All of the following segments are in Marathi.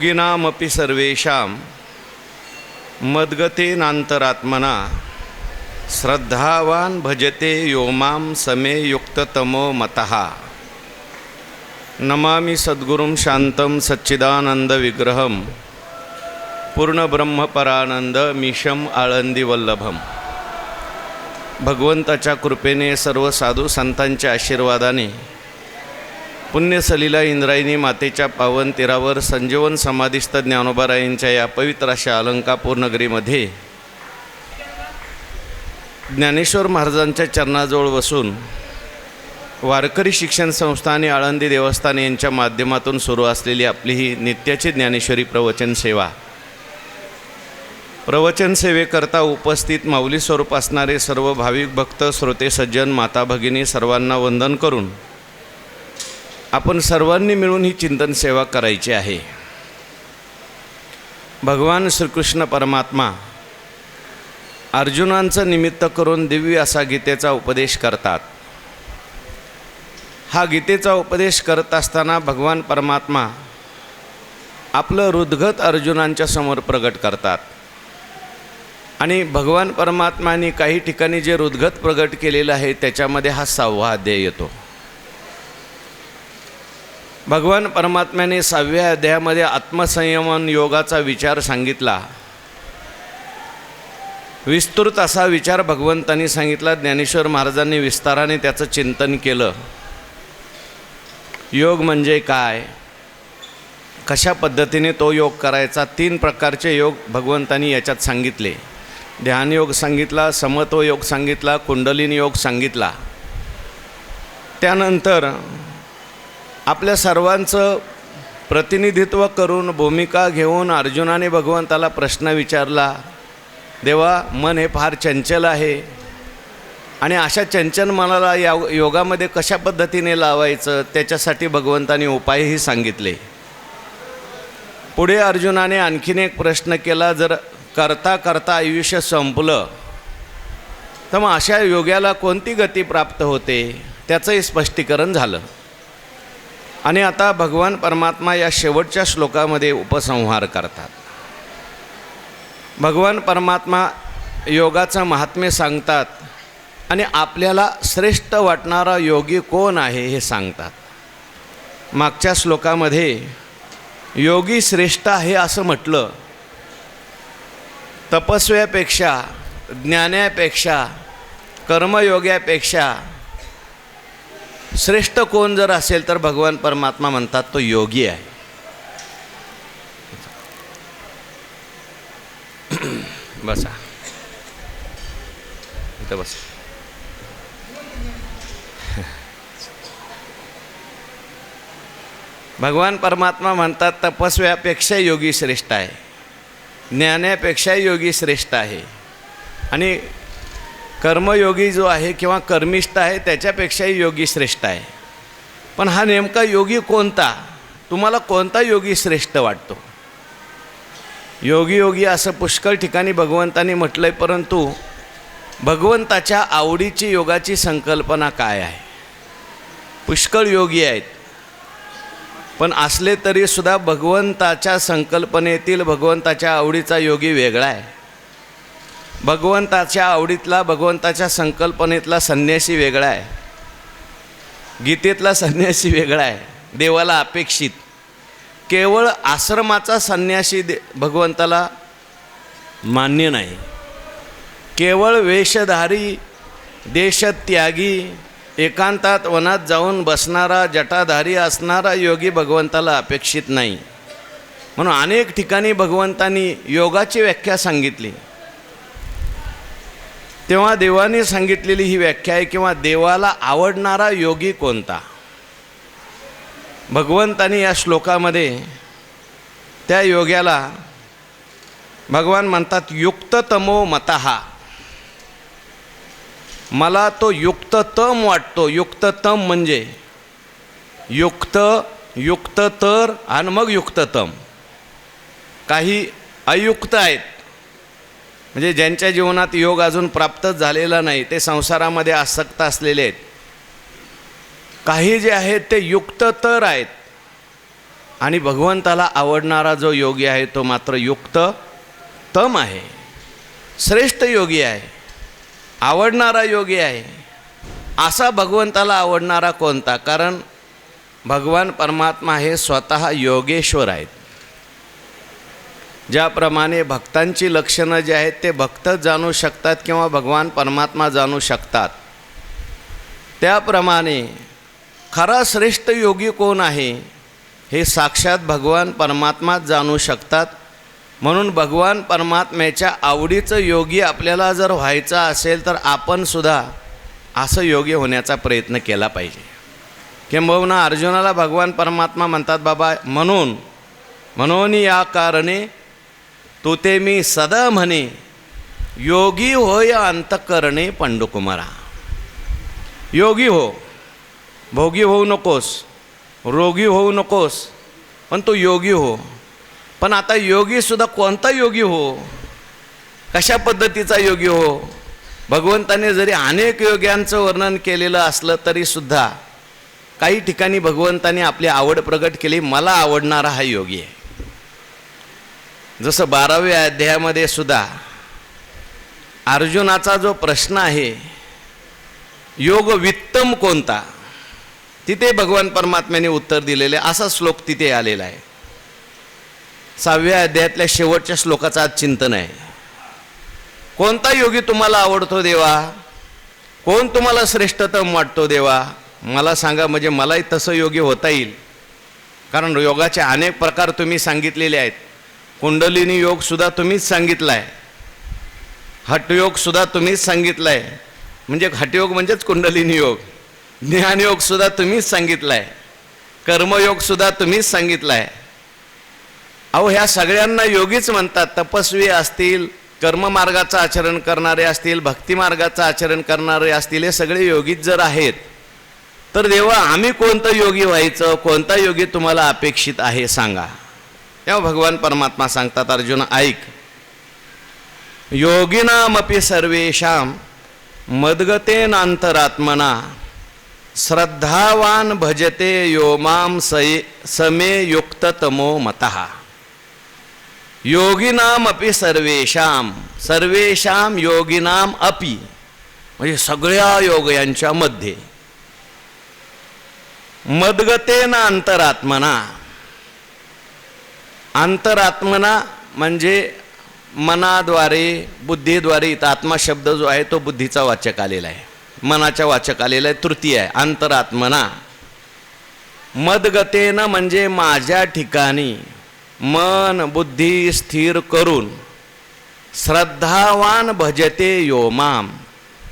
योगिनामपि सर्वेषां मद्गतेनान्तरात्मना श्रद्धावान् भजते यो मां समे युक्ततमो मतः। नमामि सद्गुरुं शान्तं सच्चिदानन्दविग्रहं पूर्णब्रह्मपरानन्दमीशं आळंदीवल्लभं। भगवंताच्या कृपेने सर्व साधू संतांच्या आशीर्वादाने पुण्यसलीला इंद्रायणी मातेच्या पावन तीरावर संजीवन समाधिस्थ ज्ञानोबारायांच्या या पवित्र अशा अलंकापूर नगरीमध्ये ज्ञानेश्वर महाराजांच्या चरणाजवळ बसून वारकरी शिक्षण संस्था आणि आळंदी देवस्थान यांच्या माध्यमातून सुरू असलेली आपली ही नित्याची ज्ञानेश्वरी प्रवचन सेवा, प्रवचन सेवेकरता उपस्थित माऊली स्वरूप असणारे सर्व भाविक भक्त श्रोते सज्जन माता भगिनी सर्वांना वंदन करून आपण सर्वांनी मिळून ही चिंतन सेवा करायची आहे। भगवान श्रीकृष्ण परमात्मा अर्जुनांचं निमित्त करून दिव्य असा गीतेचा उपदेश करतात। हा गीतेचा उपदेश करत असताना भगवान परमात्मा आपलं हृदगत अर्जुनांच्या समोर प्रगट करतात आणि भगवान परमात्माने काही ठिकाणी जे हृदगत प्रगट केलेलं आहे त्याच्यामध्ये हा 6वा अध्याय येतो। भगवान परमात्म्याने 6व्या अध्यायामध्ये आत्मसंयमन योगाचा विचार सांगितला। विस्तृत असा विचार भगवंतांनी सांगितला। ज्ञानेश्वर महाराजांनी विस्ताराने त्याचं चिंतन केलं। योग म्हणजे काय, कशा पद्धतीने तो योग करायचा, 3 प्रकारचे योग भगवंतांनी याच्यात सांगितले। ध्यानयोग सांगितला, समत्व योग सांगितला, कुंडलिनी योग सांगितला। त्यानंतर आपल्या सर्वांचं प्रतिनिधित्व करून भूमिका घेऊन अर्जुनाने भगवंताला प्रश्न विचारला, देवा मन हे फार चंचल आहे आणि अशा चंचल मनाला या योगामध्ये कशा पद्धतीने लावायचं त्याच्यासाठी भगवंताने उपायही सांगितले। पुढे अर्जुनाने आणखीन एक प्रश्न केला, जर करता करता आयुष्य संपलं तर मग अशा योग्याला कोणती गती प्राप्त होते, त्याचंही स्पष्टीकरण झालं। आणि आता भगवान परमात्मा या शेवटच्या श्लोकामध्ये उपसंहार करतात। भगवान परमात्मा योगाचं महात्म्य सांगतात आणि आपल्याला श्रेष्ठ वाटणारा योगी कोण आहे हे सांगतात। मागच्या श्लोकामध्ये योगी श्रेष्ठ आहे असं म्हटलं, तपस्व्यापेक्षा, ज्ञानापेक्षा, कर्मयोग्यापेक्षा श्रेष्ठ कोण जर असेल तर भगवान परमात्मा म्हणतात तो योगी आहे। बसा इथं बस। भगवान परमात्मा म्हणतात तपस्व्यापेक्षा योगी श्रेष्ठ आहे, ज्ञानापेक्षा योगी श्रेष्ठ आहे आणि कर्मयोगी जो आहे किंवा कर्मिष्ठ आहे त्याच्यापेक्षाही योगी श्रेष्ठ आहे। पण हा नेमका योगी कोणता, तुम्हाला कोणता योगी श्रेष्ठ वाटतो? योगी असं पुष्कळ ठिकाणी भगवंतांनी म्हटलं आहे, परंतु भगवंताच्या आवडीची योगाची संकल्पना काय आहे? पुष्कळ योगी आहेत, पण असले तरीसुद्धा भगवंताच्या संकल्पनेतील भगवंताच्या आवडीचा योगी वेगळा आहे। भगवंताच्या आवडीतला, भगवंताच्या संकल्पनेतला संन्यासी वेगळा आहे, गीतेतला संन्यासी वेगळा आहे, देवाला अपेक्षित। केवळ आश्रमाचा संन्यासी भगवंताला मान्य नाही। केवळ वेशधारी, देशत्यागी, एकांतात वनात जाऊन बसणारा, जटाधारी असणारा योगी भगवंताला अपेक्षित नाही। म्हणून अनेक ठिकाणी भगवंतांनी योगाची व्याख्या सांगितली। तेव्हा देवाने सांगितलेली ही व्याख्या आहे किंवा देवाला आवडणारा योगी कोणता। भगवंतांनी या श्लोकामध्ये त्या योग्याला भगवान म्हणतात युक्ततमो मतः। मला तो युक्ततम वाटतो। युक्ततम म्हणजे युक्त, युक्ततर आणि मग युक्ततम। काही अयुक्त आहेत, म्हणजे ज्यांच्या जीवनात योग अजून प्राप्तच झालेला नाही, ते संसारामध्ये आसक्त असलेले आहेत। काही जे आहेत ते युक्ततर आहेत, आणि भगवंताला आवडणारा जो योगी आहे तो मात्र युक्ततम आहे, श्रेष्ठ योगी आहे, आवडणारा योगी आहे. असा भगवंताला आवडणारा कोणता? कारण भगवान परमात्मा हे स्वतः योगेश्वर आहेत. ज्याप्रमाणे भक्तांची लक्षणं जी आहेत ते भक्तच जाणू शकतात किंवा भगवान परमात्मा जाणू शकतात, त्याप्रमाणे खरा श्रेष्ठ योगी कोण आहे हे साक्षात भगवान परमात्माच जाणू शकतात. म्हणून भगवान परमात्म्याच्या आवडीचं योगी आपल्याला जर व्हायचं असेल तर आपण सुद्धा असं योगी होण्याचा प्रयत्न केला पाहिजे. किंबहुना अर्जुनाला भगवान परमात्मा म्हणतात, बाबा म्हणून या कारणे तू ते मी सदा म्हणे, योगी होय अंतःकरणे पंडुकुमारा. योगी हो, भोगी होऊ नकोस, रोगी होऊ नकोस, पण तू योगी हो. पण आता योगीसुद्धा कोणता योगी हो, कशा पद्धतीचा योगी हो? भगवंताने जरी अनेक योग्यांचं वर्णन केलेलं असलं तरीसुद्धा काही ठिकाणी भगवंताने आपली आवड प्रगट केली, मला आवडणारा हा योगी आहे. जसं 12व्या अध्यायामध्ये सुद्धा अर्जुनाचा जो प्रश्न आहे, योग वित्तम कोणता, तिथे भगवान परमात्म्याने उत्तर दिलेले. असा श्लोक तिथे आलेला आहे. 6व्या अध्यायातल्या शेवटच्या श्लोकाचं आज चिंतन आहे. कोणता योगी तुम्हाला आवडतो देवा? कोण तुम्हाला श्रेष्ठतम वाटतो देवा? मला सांगा, म्हणजे मलाही तसं योगी होता येईल. कारण योगाचे अनेक प्रकार तुम्ही सांगितलेले आहेत. कुंडलिनी योगसुद्धा तुम्हीच सांगितला आहे, हठयोगसुद्धा तुम्हीच सांगितला आहे. म्हणजे हठयोग म्हणजेच कुंडलिनी योग. ज्ञानयोगसुद्धा तुम्हीच सांगितला आहे, कर्मयोगसुद्धा तुम्हीच सांगितला आहे. अहो, ह्या सगळ्यांना योगीच म्हणतात. तपस्वी असतील, कर्ममार्गाचं आचरण करणारे असतील, भक्तिमार्गाचं आचरण करणारे असतील, हे सगळे योगीच जर आहेत तर देवा आम्ही कोणतं योगी व्हायचं? कोणता योगी तुम्हाला अपेक्षित आहे सांगा. तेव्हा भगवान परमात्मा सांगतात, अर्जुन ऐक, योगिनामपि सर्वेषां मद्गतेनांतरात्मना श्रद्धावान भजते यो मां समे युक्ततमो मतः. योगिनाम अपि सर्वेषां योगिनाम अपि, म्हणजे सगळ्या योग्यांच्या मध्ये, मद्गतेन अंतरात्मना. अंतरात्मना म्हणजे मनाद्वारे, बुद्धीद्वारे. इथं आत्मा शब्द जो आहे तो बुद्धीचा वाचक आलेला आहे, मनाच्या वाचक आलेला आहे, तृतीय आहे. अंतरात्मना मद्गतेन म्हणजे माझ्या ठिकाणी मन बुद्धी स्थिर करून, श्रद्धावान भजते यो माम,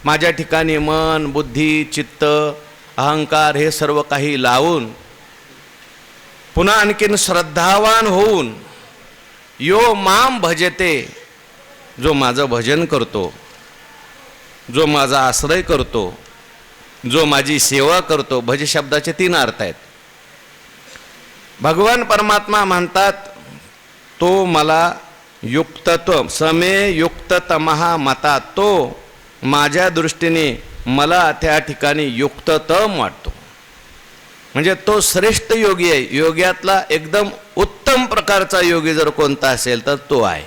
माझ्या ठिकाणी मन बुद्धी चित्त अहंकार हे सर्व काही लावून, पुन्हा आणखीन श्रद्धावान होऊन, यो माम भजते, जो माझं भजन करतो, जो माझा आश्रय करतो, जो माझी सेवा करतो. भज शब्दाचे 3 अर्थ आहेत. भगवान परमात्मा म्हणतात, तो मला युक्तत्व समे युक्ततमहा मता, तो माझ्या दृष्टीने मला त्या ठिकाणी युक्ततम वाटतो. म्हणजे तो श्रेष्ठ योगी आहे. योग्यातला एकदम उत्तम प्रकारचा योगी जर कोणता असेल तर तो आहे.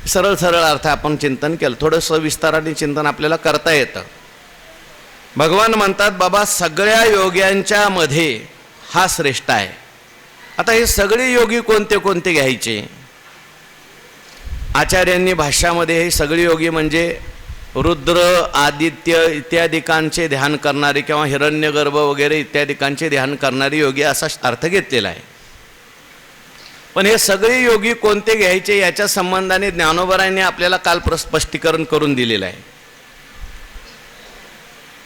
सरळ सरळ अर्थ आपण चिंतन केलं, थोडंसं विस्ताराने चिंतन आपल्याला करता येतं. भगवान म्हणतात, बाबा सगळ्या योग्यांच्या मध्ये हा श्रेष्ठ आहे. आता हे सगळे योगी कोणते कोणते घ्यायचे? आचार्यांनी भाष्यामध्ये हे सगळे योगी म्हणजे रुद्र आदित्य इत्यादिकांचे ध्यान करणारे किंवा हिरण्यगर्भ वगैरे इत्यादिकांचे ध्यान करणारे योगी असा अर्थ घेतलेला आहे. पण हे सगळे योगी कोणते घ्यायचे याच्या संबंधाने ज्ञानोबरायांनी आपल्याला काल स्पष्टीकरण करून दिलेलं आहे.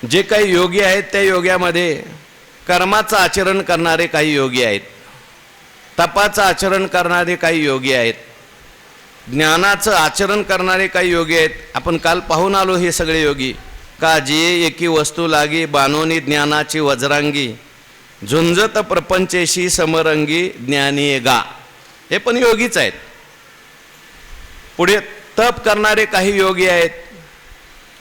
जे काही योगी आहेत त्या योग्यामध्ये कर्माचं आचरण करणारे काही योगी आहेत, तपाचं आचरण करणारे काही योगी आहेत, ज्ञानाचं आचरण करणारे काही योगी आहेत. आपण काल पाहून आलो हे सगळे योगी. का जे एकी वस्तू लागी बानोनी ज्ञानाची वज्रांगी, झुंजत प्रपंचेशी समरंगी ज्ञानी गा, हे पण योगीच आहेत. पुढे तप करणारे काही योगी आहेत.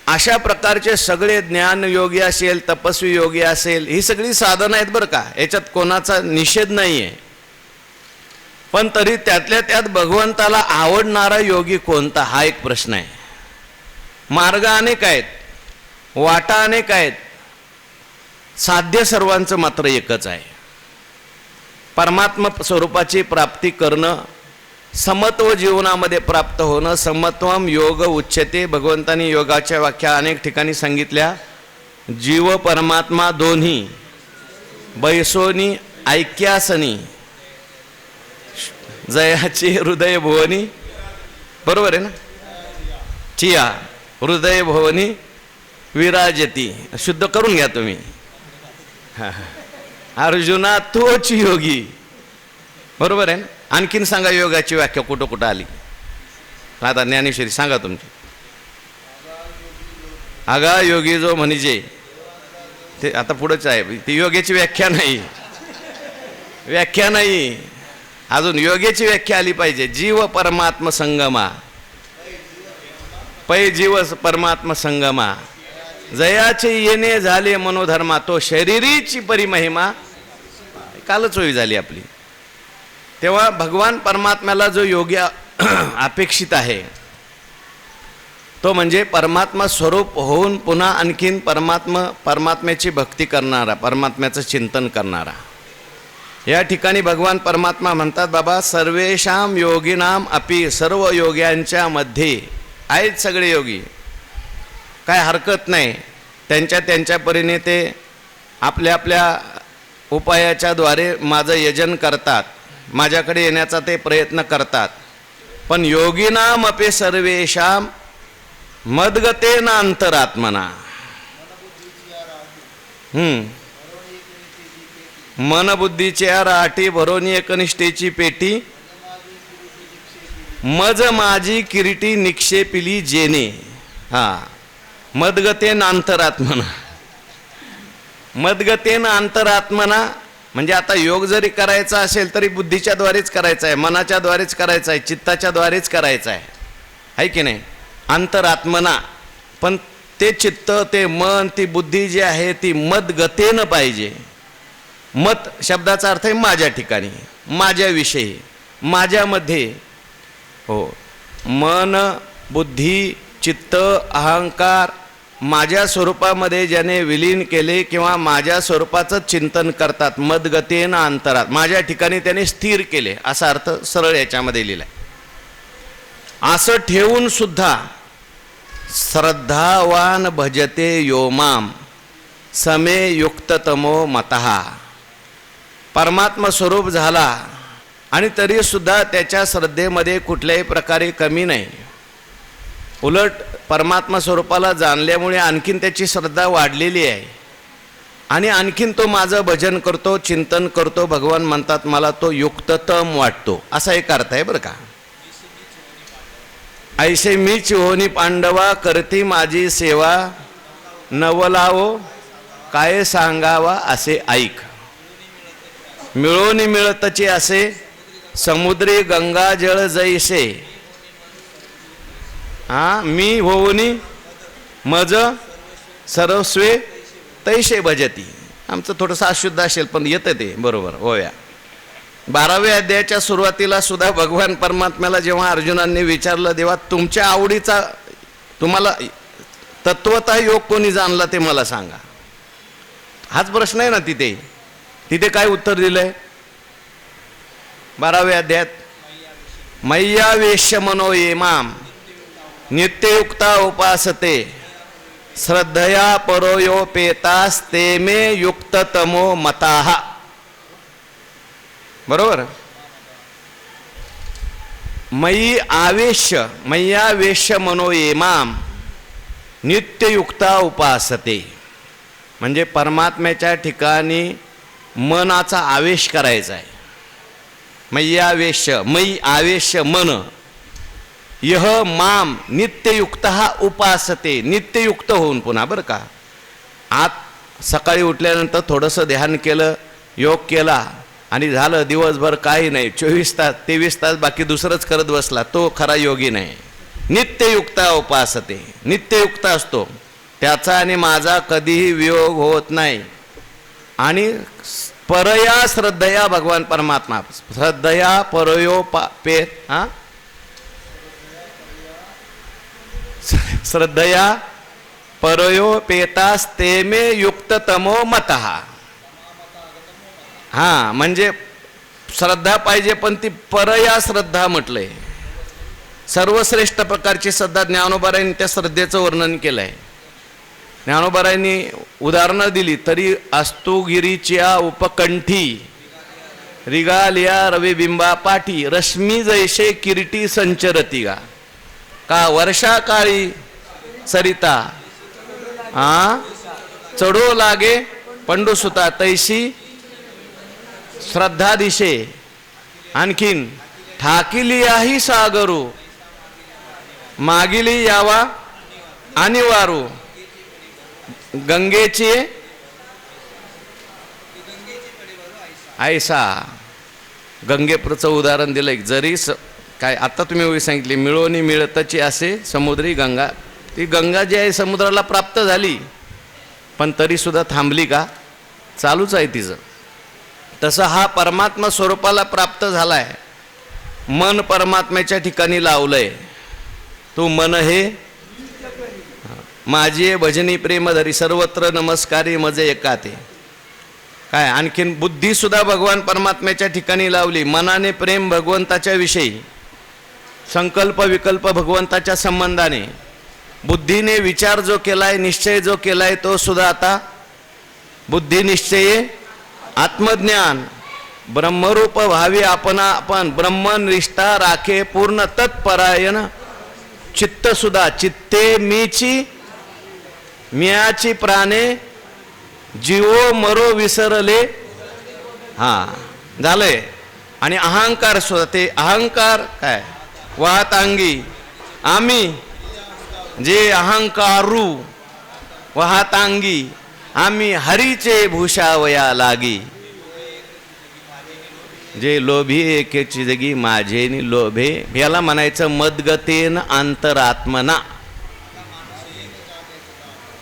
अशा प्रकारचे सगळे ज्ञान योगी असेल, तपस्वी योगी असेल, ही सगळी साधनं आहेत बरं का, याच्यात कोणाचा निषेध नाही आहे. पण तरी त्यातल्या त्यात भगवंताला आवडणारा योगी कोणता हा एक प्रश्न आहे. मार्ग अनेक आहेत, वाटा अनेक आहेत, साध्य सर्वांचं मात्र एकच आहे. परमात्मा स्वरूपाची प्राप्ती करणं, समत्व जीवनामध्ये प्राप्त होणं. समत्वम योग उच्यते. भगवंतांनी योगाच्या व्याख्या अनेक ठिकाणी सांगितल्या. जीव परमात्मा दोन्ही बैसोनी ऐक्यासनी जयाची हृदय भुवनी. बरोबर आहे ना? चिया हृदय भुवनी विराजती. शुद्ध करून घ्या तुम्ही. अर्जुना तोच योगी. बरोबर आहे ना? आणखीन सांगा योगाची व्याख्या कुठं कुठं आली. आता ज्ञानेश्वरी सांगा तुमची. आगा योगी जो म्हणजे ते आता पुढंच आहे. ती योगाची व्याख्या नाही, व्याख्या नाही. अजून योगाची व्याख्या आली पाहिजे. जीव परमात्मा संगमा, पै जीव परमात्मा संगमा, जयाचे येणे झाले मनोधर्मा, तो शरीरीची परिमहिमा. कालच होई झाली आपली. तेव्हा भगवान परमात्म्याला जो योगी अपेक्षित आहे तो म्हणजे परमात्मा स्वरूप होऊन पुन्हा आणखीन परमात्म्याची भक्ती करणारा, परमात्म्याचं चिंतन करणारा. या ठिकाणी भगवान परमात्मा म्हणतात, बाबा सर्वेशाम योगिनाम अपि, सर्व योग्यांच्या मध्ये आहेत सगळे योगी. काय हरकत नाही, त्यांच्या त्यांच्या परीने ते आपल्या आपल्या उपायाच्या द्वारे माझं यजन करतात, माझ्याकडे येण्याचा ते प्रयत्न करतात. पण योगिनाम अपि सर्वेशाम मद्गतेन अंतरात्मना. मनबुद्धीच्या राठी भरोनी एकनिष्ठेची पेटी, मज माझी किरीटी निक्षेपिली जेने. हा, मद्गतेन अंतरात्मना. मद्गतेन अंतरात्मना म्हणजे आता योग जरी करायचा असेल तरी बुद्धीच्या द्वारेच करायचा आहे, मनाच्या द्वारेच करायचा आहे, चित्ताच्या द्वारेच करायचा आहे की नाही? अंतरात्मना. पण ते चित्त, ते मन, ती बुद्धी जी आहे ती मद्गतेनं पाहिजे. मत शब्दाचा अर्थ आहे माझ्या ठिकाणी, माझ्याविषयी, माझ्यामध्ये. हो, मन, बुद्धी, चित्त, अहंकार माझ्या स्वरूपामध्ये ज्याने विलीन केले किंवा माझ्या स्वरूपाचं चिंतन करतात, मद्गतेन अंतरात, माझ्या ठिकाणी त्याने स्थिर केले, असा अर्थ सरळ याच्यामध्ये लिहिलाय. असं ठेवून सुद्धा श्रद्धावान भजते योमाम समे युक्ततमो मतः. परमात्मा स्वरूप झाला आणि तरी सुद्धा त्याच्या श्रद्धेमध्ये कुठल्याही प्रकारे कमी नाही. उलट परमात्मा स्वरूपाला जाणल्यामुळे आणखीन त्याची श्रद्धा वाढलेली आहे आणि आणखीन तो माझं भजन करतो, चिंतन करतो. भगवान म्हणतात मला तो युक्ततम वाटतो, असा एक अर्थ आहे बरं का. ऐसे मीच होनी पांडवा करती माझी सेवा, नवलावो काय सांगावा असे ऐक. मिळोनी मिळतचे असे समुद्री गंगा जळ जैसे. मी होऊनी मज सर्वस्वे तैसे भजती. आमचं थोडंसं अशुद्ध असेल पण येतं ते बरोबर. होया 12व्या अध्यायाच्या सुरुवातीला सुद्धा भगवान परमात्म्याला जेव्हा अर्जुनांनी विचारलं, देवा तुमच्या आवडीचा, तुम्हाला तत्वतः योग कोणी जाणला ते मला सांगा, हाच प्रश्न आहे ना. तिथे काय उत्तर दिलंय 12व्या अध्यायात? मय्यावेश्य मनो ये माम नित्ययुक्ता उपासते श्रद्धया परोयोपेतास्ते मे युक्ततमो मताः. बरोबर. मय्यावेश्य मनो ये माम नित्ययुक्ता उपासते म्हणजे परमात्म्याच्या ठिकाणी मनाचा आवेश करायचा आहे. मयी आवेश्य मन यह माम नित्ययुक्त उपासते. नित्ययुक्त होऊन पुन्हा बरं का. आत सकाळी उठल्यानंतर थोडंसं ध्यान केलं, योग केला आणि झालं, दिवसभर काही नाही, 24 तास 23 तास बाकी दुसरंच करत बसला, तो खरा योगी नाही. नित्ययुक्त उपासते, नित्ययुक्त असतो, त्याचा आणि माझा कधीही वियोग होत नाही आणि परया श्रद्धया भगवान परमात्मा, श्रद्धया परयोपेत, हा श्रद्धया परयोपेतास्तेमे युक्ततमो मतः. हा म्हणजे श्रद्धा पाहिजे, पण ती परया श्रद्धा म्हटलंय. सर्वश्रेष्ठ प्रकारची श्रद्धा ज्ञानोबारायांनी त्या श्रद्धेचं वर्णन केलंय. ज्ञानोबारायांनी उदाहरणं दिली तरी अस्तुगिरीच्या उपकंठी रिगालिया रविबिंबा पाठी रश्मी जैसे किरीटी संचरती गा का वर्षा काळी सरिता चढो लागे पंडुसुता तैशी श्रद्धा दिशे. आणखीन ठाकिली याही सागरू मागिली यावा आणि वारू गंगेची ऐसा. गंगेप्रचं उदाहरण दिलंय. जरी काय आता तुम्ही सांगितले मिळोनी मिळतची असे समुद्री गंगा, ती गंगा जी आहे समुद्राला प्राप्त झाली पण तरी सुद्धा थांबली का, चालूच आहे तिचं. तसं हा परमात्मा स्वरूपाला प्राप्त झालाय. मन परमात्म्याच्या ठिकाणी लावलंय. तू मन हे माझी भजनी प्रेम धरी सर्वत्र नमस्कारी मजे एकाते. काय आणखीन बुद्धी सुद्धा भगवान परमात्म्याच्या ठिकाणी लावली. मनाने प्रेम भगवंताच्या विषयी, संकल्प विकल्प भगवंताच्या संबंधाने, बुद्धीने विचार जो केलाय निश्चय जो केलाय तो सुद्धा आता बुद्धी निश्चय आत्मज्ञान ब्रह्मरूप भावी आपण ब्रह्मनिष्ठा राखे पूर्ण तत्परायण चित्त सुद्धा चित्ते मीची मियाची प्राणे जीवो मरो विसरले. हा झालंय. आणि अहंकार सुद्धा ते अहंकार काय वाहतांगी आम्ही जे अहंकारू वाहतांगी आम्ही हरीचे भूषावया लागी. जे लोभी एकेची जगी माझे नि लोभे, याला म्हणायचं मदगतेन अंतरात्मना.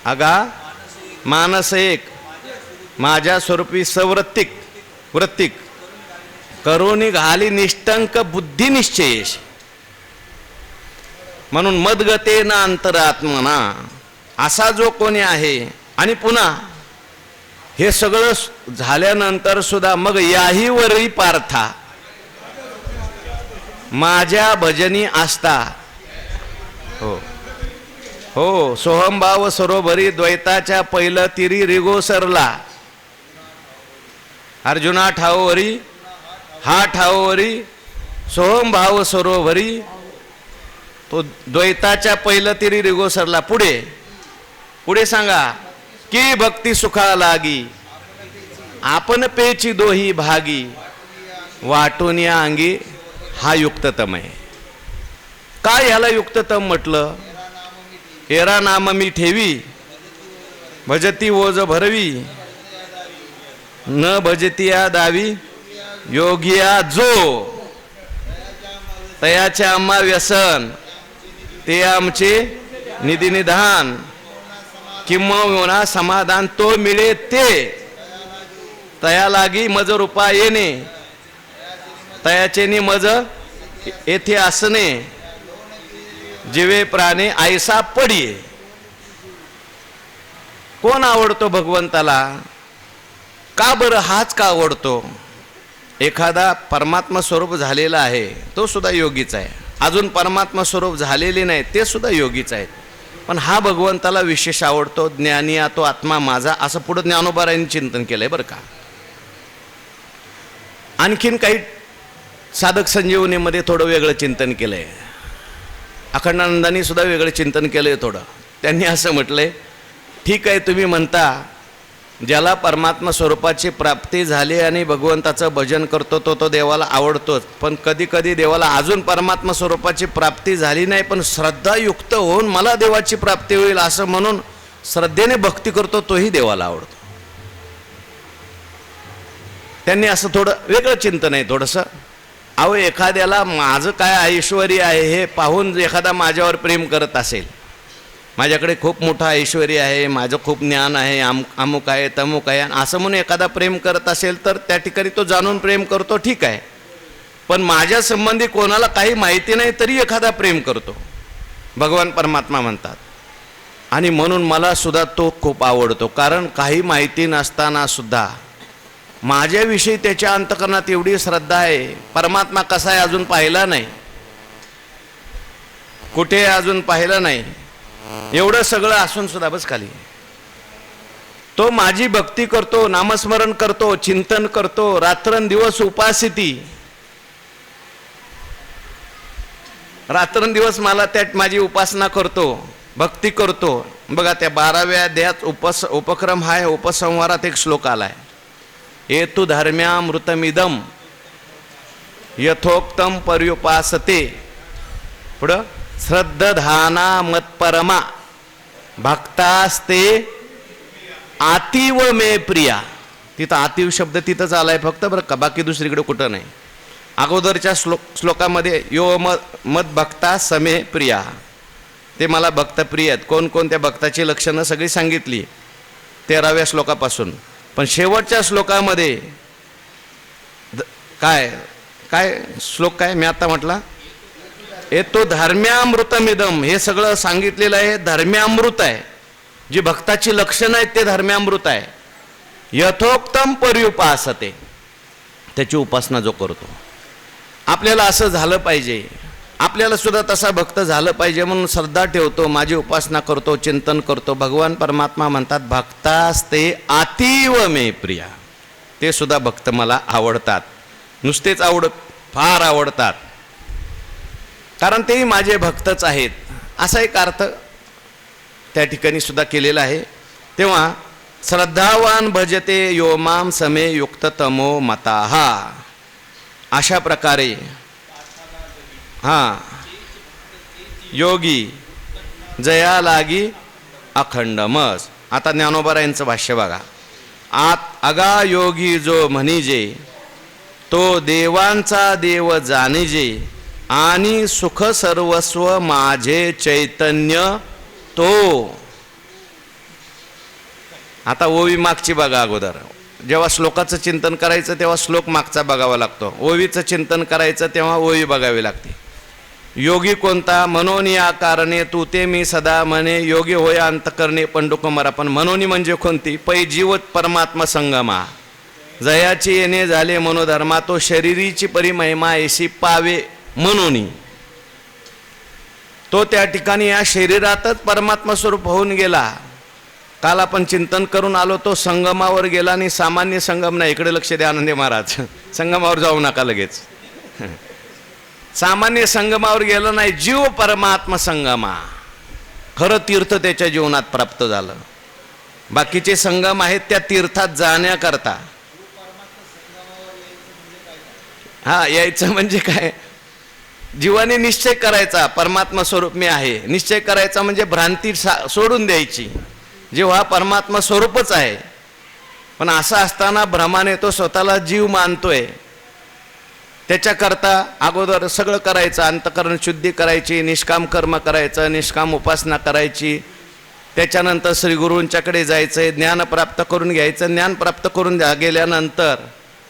अगा मानस एक माझ्या स्वरूपी सवृत्तिक वृत्तिक करोनी घाली निष्ठंक बुद्धी निश्चयेश. म्हणून मदगतेन अंतरात्मना असा जो कोणी आहे. आणि पुन्हा हे सगळं झाल्यानंतर सुद्धा मग याही वरी पार्था माझ्या भजनी असता. हो हो सोहमभाव सरोवरी द्वैताच्या पहिलं तिरी रिगो सरला. अर्जुना ठावोवरी हा ठावोवरी सोहमभाव सरोवरी तो द्वैताच्या पहिलं तिरी रिगो सरला. पुढे पुढे सांगा की भक्ती सुखा लागी आपण पेची दोही भागी वाटून या अंगी हा युक्ततम आहे. काय ह्याला युक्ततम म्हटलं. एरा नाम मी ठेवी भजती ओज भरवी न भजतिया दावी योगिया जो तयाचे आम्हा व्यसन ते आमचे निधी निधान किंवा समाधान तो मिळे ते तया लागी मज रूपा येणे तयाचे नि मज येथे असणे जीवे प्राणे ऐसा पडिये. कोण आवडतो भगवंताला. का बरं हाच का आवडतो. एखादा परमात्मा स्वरूप झालेला आहे तो सुद्धा योगीच आहे. अजून परमात्मा स्वरूप झालेले नाही ते सुद्धा योगीच आहेत. पण हा भगवंताला विशेष आवडतो. ज्ञानी तो आत्मा माझा असं पुढे ज्ञानोबारायांनी चिंतन केलंय बरं का. आणखीन काही साधक संजीवनीमध्ये थोडं वेगळं चिंतन केलंय. अखंडानंदांनी सुद्धा वेगळं चिंतन केलंय थोडं. त्यांनी असं म्हटलंय ठीक आहे तुम्ही म्हणता ज्याला परमात्मा स्वरूपाची प्राप्ती झाली आणि भगवंताचं भजन करतो तो देवाला आवडतोच. पण कधी कधी देवाला अजून परमात्मा स्वरूपाची प्राप्ती झाली नाही पण श्रद्धायुक्त होऊन मला देवाची प्राप्ती होईल असं म्हणून श्रद्धेने भक्ती करतो तोही देवाला आवडतो. त्यांनी असं थोडं वेगळं चिंतन आहे थोडंसं. अहो एखाद्याला माझं काय ऐश्वर्य आहे हे पाहून एखादा माझ्यावर प्रेम करत असेल माझ्याकडे खूप मोठा ऐश्वर्य आहे, माझं खूप ज्ञान आहे, अमुक आहे तमुक आहे, असं म्हणून एखादा प्रेम करत असेल तर त्या ठिकाणी तो जाणून प्रेम करतो, ठीक आहे. पण माझ्या संबंधी कोणाला काही माहिती नाही तरी एखादा प्रेम करतो, भगवान परमात्मा म्हणतात. आणि म्हणून मला सुद्धा तो खूप आवडतो, कारण काही माहिती नसताना सुद्धा माझ्याविषयी त्याच्या अंतःकरणात एवढी श्रद्धा आहे. परमात्मा कसा आहे अजून पाहिला नाही, कुठे अजून पाहिलं नाही, एवढं सगळं असून सुद्धा बस खाली तो माझी भक्ती करतो, नामस्मरण करतो, चिंतन करतो, रात्रंदिवस उपासिती, रात्रंदिवस मला त्यात माझी उपासना करतो, भक्ती करतो. बघा त्या 12व्या अध्यायात उपक्रम आहे, उपसंहारात एक श्लोक आलाय, एतु धर्म्यामृतमिदम यथोक्तम पर्युपासते. पुढं श्रद्धाना मत्परमा भक्तास्ते आतीव मे प्रिया. तिथं आतीव शब्द तिथंच आलाय फक्त बरं का, बाकी दुसरीकडे कुठं नाही. अगोदरच्या श्लोकामध्ये यो मत भक्ता समे प्रिया, ते मला भक्तप्रिय आहेत. कोणकोणत्या भक्ताची लक्षणं सगळी सांगितली 13व्या श्लोकापासून. पण शेवटच्या श्लोकामध्ये काय काय श्लोक काय मी आता म्हटला, तो धर्म्यामृतमिदम, हे सगळं सांगितलेलं आहे, धर्म्यामृत आहे. जी भक्ताची लक्षणं आहेत ते धर्म्यामृत आहे. यथोक्तम पर्युपासते, त्याची उपासना जो करतो. आपल्याला असं झालं पाहिजे, आपल्याला सुद्धा तसा भक्त झालं पाहिजे म्हणून श्रद्धा ठेवतो, माझी उपासना करतो, चिंतन करतो. भगवान परमात्मा म्हणतात भक्तास्ते अतीव मे प्रिया, ते सुद्धा भक्त मला आवडतात. नुसतेच फार आवडतात, कारण तेही माझे भक्तच आहेत, असा एक अर्थ त्या ठिकाणी सुद्धा केलेला आहे. तेव्हा श्रद्धावान भजते यो माम समे युक्त तमो मताहा, अशा प्रकारे योगी जया लागी अखंड मस. आता ज्ञानोबरायांचं भाष्य बघा. अगा योगी जो म्हणिजे तो देवांचा देव जाणिजे, आणि सुख सर्वस्व माझे चैतन्य तो. आता ओवी मागची बघा. अगोदर जेव्हा श्लोकाचं चिंतन करायचं तेव्हा श्लोक मागचा बघावा लागतो, ओवीचं चिंतन करायचं तेव्हा ओवी बघावी लागते. योगी कोणता, म्हणून या कारणे तू ते मी सदा म्हणे, योगी होय अंतकरणे पंडुकुमारा. पण म्हणून म्हणजे कोणती, पै जीव परमात्मा संगमा, जयाची येणे झाले मनोधर्मा, तो शरीरीची परिमहिमा ऐशी पावे म्हणून. तो त्या ठिकाणी या शरीरातच परमात्मा स्वरूप होऊन गेला. काल आपण चिंतन करून आलो, तो संगमावर गेला. आणि सामान्य संगम नाही, इकडे लक्ष द्या आनंदे महाराज, संगमावर जाऊ नका लगेच. सामान्य संगमावर गेला नाही, जीव परमात्मा संगमा, खरं तीर्थ त्याच्या जीवनात प्राप्त झालं. बाकीचे संगम आहेत त्या तीर्थात जाण्याकरता. यायचं म्हणजे काय, जीवाने निश्चय करायचा परमात्मा स्वरूप मी आहे. निश्चय करायचा म्हणजे भ्रांती सोडून द्यायची. जेव्हा परमात्मा स्वरूपच आहे, पण असं असताना भ्रमाने तो स्वतःला जीव मानतोय. त्याच्याकरता अगोदर सगळं करायचं, अंतःकरण शुद्धी करायची, निष्काम कर्म करायचं, निष्काम उपासना करायची. त्याच्यानंतर श्री गुरूंच्याकडे जायचं, ज्ञान प्राप्त करून घ्यायचं. ज्ञान प्राप्त करून गेल्यानंतर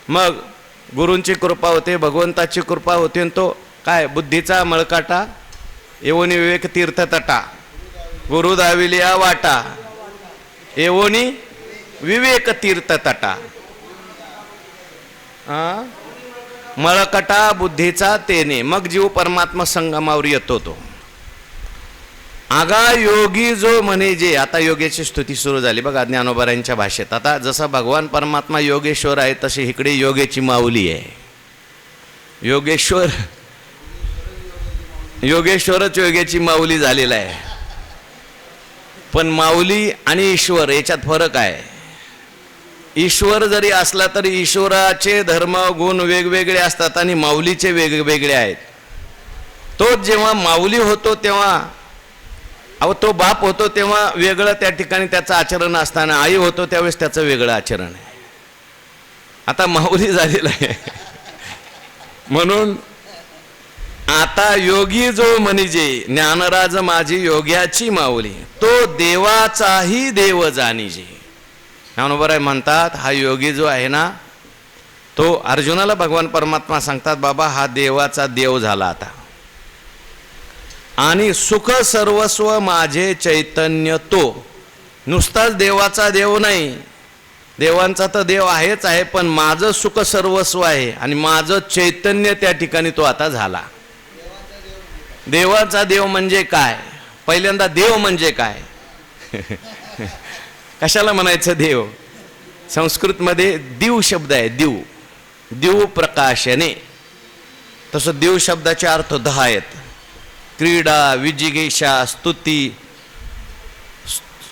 मग गुरूंची कृपा होते, भगवंताची कृपा होते. आणि तो काय, बुद्धीचा मळकाटा एवोनी विवेक तीर्थ तटा, गुरु दाविलिया वाटा, एवोनी विवेक तीर्थ तटा. मळकटा बुद्धीचा तेने, मग जीव परमात्मा संगमावर येतो तो. आगा योगी जो म्हणे जे. आता योगेची स्तुती सुरू झाली बघा ज्ञानोबरांच्या भाषेत. आता जसं भगवान परमात्मा योगेश्वर आहे, तशी इकडे योगेची माऊली आहे. योगेश्वरच योगेची माऊली झालेला आहे. पण माऊली आणि ईश्वर याच्यात फरक आहे. ईश्वर जरी असला तरी ईश्वराचे धर्म गुण वेगवेगळे असतात आणि माऊलीचे वेगवेगळे आहेत. तो जेव्हा माऊली होतो तेव्हा, तो बाप होतो तेव्हा वेगळं त्या ठिकाणी त्याचं आचरण असताना, आई होतो त्यावेळेस त्याचं वेगळं आचरण आहे. आता माऊली झालेलं आहे. म्हणून आता योगी जो म्हणिजे, ज्ञानराज माझी योग्याची माऊली. तो देवाचाही देव जाणीजे. ज्ञानोबराय म्हणतात हा योगी जो आहे ना, तो अर्जुनाला भगवान परमात्मा सांगतात बाबा हा देवाचा देव झाला आता, आणि सुख सर्वस्व माझे चैतन्य तो. नुसताच देवाचा देव नाही, देवांचा तर देव आहेच आहे, पण माझं सुख सर्वस्व आहे आणि माझं चैतन्य त्या ठिकाणी तो आता झाला. देवाचा देव म्हणजे काय? पहिल्यांदा देव म्हणजे काय? कशाला म्हणायचं देव? संस्कृतमध्ये दिव शब्द आहे, दिव, दिव प्रकाशने. तसं देव शब्दाचे अर्थ 10 आहेत. क्रीडा, विजिगीषा, स्तुती,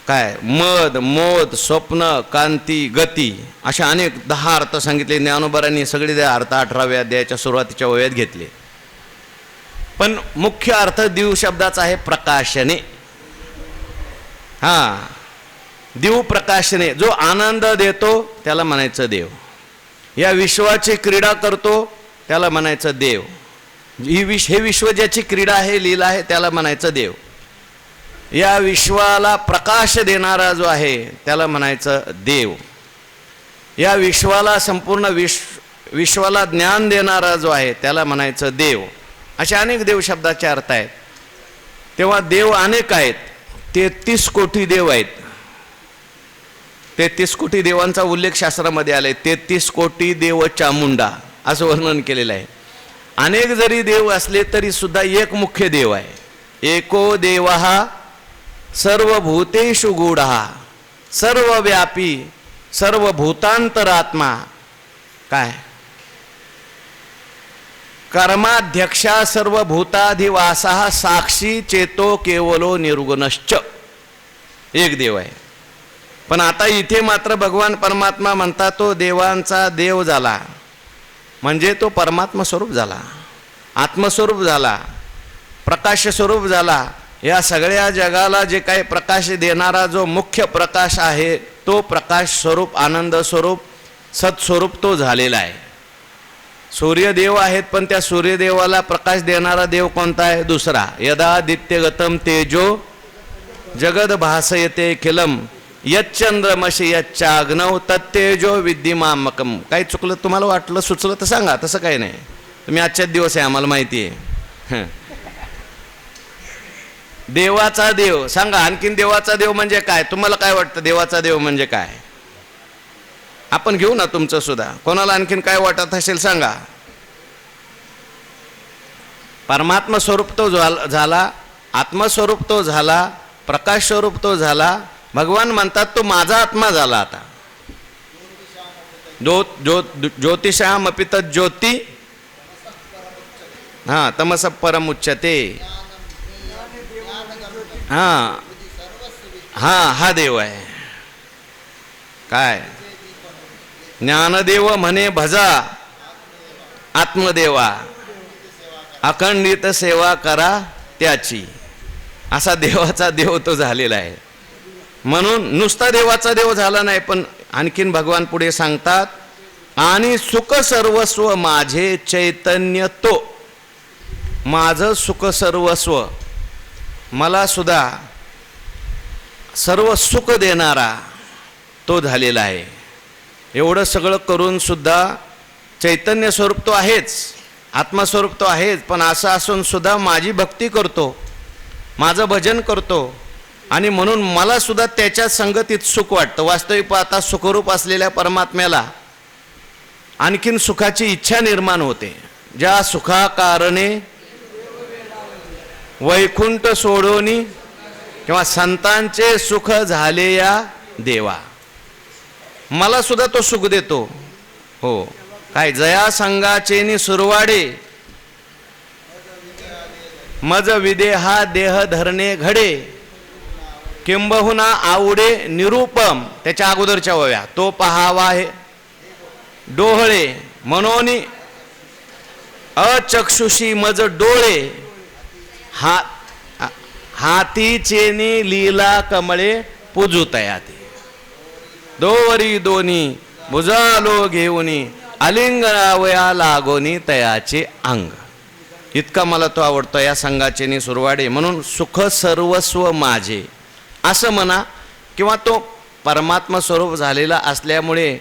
काय मद, मोद, स्वप्न, कांती, गती, अशा अनेक 10 अर्थ सांगितले. ज्ञानोबरांनी सगळे ते अर्थ 18व्या अध्यायाच्या सुरुवातीच्या वयात घेतले. पण मुख्य अर्थ दिव शब्दाचा आहे प्रकाशने. हा, दिव प्रकाशने, जो आनंद देतो त्याला म्हणायचं देव. या विश्वाची क्रीडा करतो त्याला म्हणायचं देव. हे विश्व ज्याची क्रीडा आहे, लीला आहे, त्याला म्हणायचं देव. या विश्वाला प्रकाश देणारा जो आहे त्याला म्हणायचं देव. या विश्वाला संपूर्ण विश्वाला ज्ञान देणारा जो आहे त्याला म्हणायचं देव. असे अनेक देव शब्दाचे अर्थ आहेत. तेव्हा देव अनेक आहेत. 33 कोटी देव आहेत. 33 कोटी देवांचा उल्लेख शास्त्रामध्ये आलाय. 33 कोटी देव चामुंडा असं वर्णन केलेलं आहे. अनेक जरी देव असले तरी सुद्धा एक मुख्य देव आहे. एको देवः सर्वभूतेषु गूढः सर्वव्यापी सर्वभूतांतरात्मा. काय? कर्माध्यक्षा सर्वभूताधिवासः साक्षी चेतो केवलो निर्गुणश्च. एक देव आहे. पण आता इथे मात्र भगवान परमात्मा म्हणतात तो देवांचा देव झाला, म्हणजे तो परमात्मा स्वरूप झाला, आत्मस्वरूप झाला, प्रकाश स्वरूप झाला. या सगळ्या जगाला जे काही प्रकाश देणारा जो मुख्य प्रकाश आहे तो प्रकाश स्वरूप, आनंद स्वरूप, सत्स्वरूप तो झालेला आहे. सूर्यदेव आहेत, पण त्या सूर्यदेवाला प्रकाश देणारा देव कोणता आहे? दुसरा. यदादित्यगतम तेजो जगद भासयते खिलम यच्चंद्रमशी यच्चाग्नौ तत्तेजो विद्धिमामकम. काही चुकलं तुम्हाला वाटलं, सुचलं तर सांगा, तसं काही नाही. तुम्ही आजच्याच दिवस आहे, आम्हाला माहिती आहे. देवाचा देव सांगा. आणखीन देवाचा देव म्हणजे काय? तुम्हाला काय वाटतं देवाचा देव म्हणजे काय? आपण घेऊ ना तुमचं सुद्धा. कोणाला आणखीन काय वाटत असेल सांगा. परमात्मा स्वरूप तो झाला, आत्मस्वरूप तो झाला, प्रकाश स्वरूप तो झाला. भगवान म्हणतात तो माझा आत्मा झाला आता. ज्योतिषामपि तज्ज्योती हा तमस परमुच्यते. हा हा हा देव आहे. काय? ज्ञानदेव म्हणे भजा आत्मदेवा, अखंडित सेवा करा त्याची. असा देवाचा देव तो झालेला आहे. म्हणून नुसता देवाचा देव झाला नाही, पण आणखीन भगवान पुढे सांगतात आणि सुख सर्वस्व माझे चैतन्य तो. माझं सुख सर्वस्व, मला सुद्धा सर्व सुख देणारा तो झालेला आहे. एवढं सगळं करून सुद्धा चैतन्य स्वरूप तो आहेच, आत्मस्वरूप तो आहेच, पण असं असून सुद्धा माझी भक्ती करतो, माझं भजन करतो, आणि म्हणून मला सुद्धा त्याच्या संगतीत सुख वाटतं. वास्तविक पाहता सुखरूप असलेल्या परमात्म्याला आणखीन सुखाची इच्छा निर्माण होते. ज्या सुखाकारणे वैकुंठ सोडोनी किंवा संतांचे सुख झाले या देवा. मला सुद्धा तो सुख देतो. हो, काय? जया संगाचेनी सुरवाडे मज विदेहा देह धरणे घडे किंबहुना आवडे निरूपम. त्याच्या अगोदरच्या वया तो पहावा हे डोहळे म्हणून अचक्षुषी मज डोळे हातीचेनी लीला कमळे पूजुतयाते. दोवरी दोनी भुजालो घेऊनी अलिंगनावया लागोनी तयाचे अंग. इतका मला तो आवडतो या संघाचेनी सुरवाडे. म्हणून सुख सर्वस्व माझे असं म्हणा, किंवा तो परमात्मा स्वरूप झालेला असल्यामुळे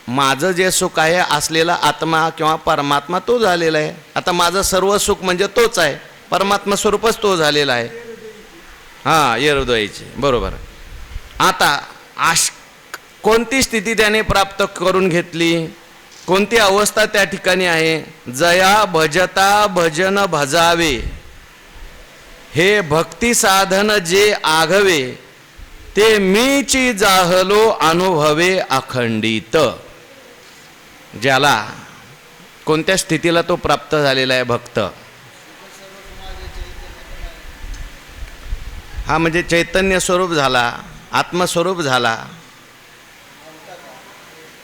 माझं जे सुख आहे असलेला आत्मा किंवा परमात्मा तो झालेला आहे. आता माझं सर्व सुख म्हणजे तोच आहे, परमात्मा स्वरूपच तो झालेला आहे. हां, येरदोईचे बरोबर. आता कोणती स्थिती त्याने प्राप्त करून घेतली, कोणती अवस्था त्या ठिकाणी आहे? जया भजता भजन भजावे, हे भक्ती साधन जे आघवे, ते मीची जाहलो अनुभवे अखंडित. ज्याला कोणत्या स्थितीला तो प्राप्त झालेला आहे भक्त, हा म्हणजे चैतन्य स्वरूप झाला, आत्मस्वरूप झाला,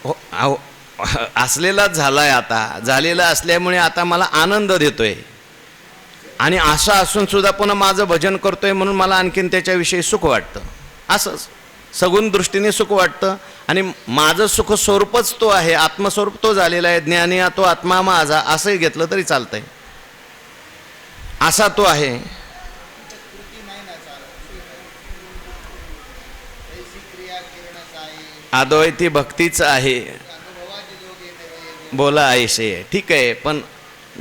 हो असलेलाच झाला आहे. आता झालेला असल्यामुळे आता मला आनंद देतोय, आणि असं असून सुद्धा पुन्हा माझं भजन करतोय म्हणून मला आणखीन त्याच्याविषयी सुख वाटतं. असंच सगुण दृष्टीने सुख वाटतं, आणि माझं सुख स्वरूपच तो आहे, आत्मस्वरूप तो झालेला आहे. ज्ञानी तो आत्मा माझा असंही घेतलं तरी चालतंय, असा तो आहे. अद्वैती भक्तीच आहे, बोला ऐसे. ठीक आहे, पण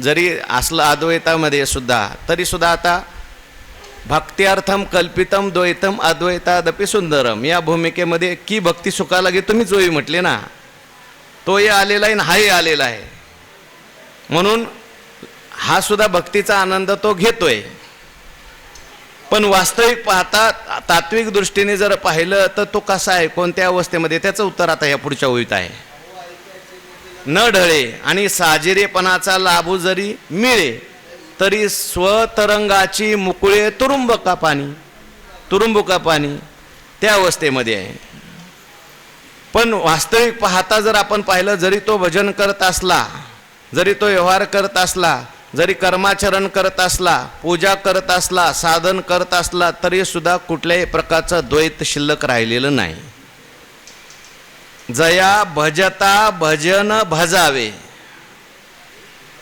जरी असलं अद्वैतामध्ये सुद्धा तरी सुद्धा आता भक्त्यार्थम कल्पितम द्वैतम अद्वैतादपि सुंदरम या भूमिकेमध्ये की भक्ती सुखाला गे तुम्ही जोई म्हटले ना, तोही आलेला आहे आणि हाही आलेला आहे. म्हणून हा सुद्धा भक्तीचा आनंद तो घेतोय. पण वास्तविक पाहता तात्विक दृष्टीने जर पाहिलं तर तो कसा आहे, कोणत्या अवस्थेमध्ये, त्याचं उत्तर आता या पुढच्या ओळीत आहे. न ढळे आणि साजिरेपणाचा लाभ जरी मिळे, तरी स्वतरंगाची मुकुळे तुरुंबका पाणी त्या अवस्थेमध्ये आहे. पण वास्तविक पाहता जर आपण पाहिलं, जरी तो भजन करत असला, जरी तो व्यवहार करत असला, जरी कर्माचरण करत असला, पूजा करत असला, साधन करत असला, तरी सुद्धा कुठल्याही प्रकारचं द्वैत शिल्लक राहिलेलं नाही. जया भजता भजन भजावे,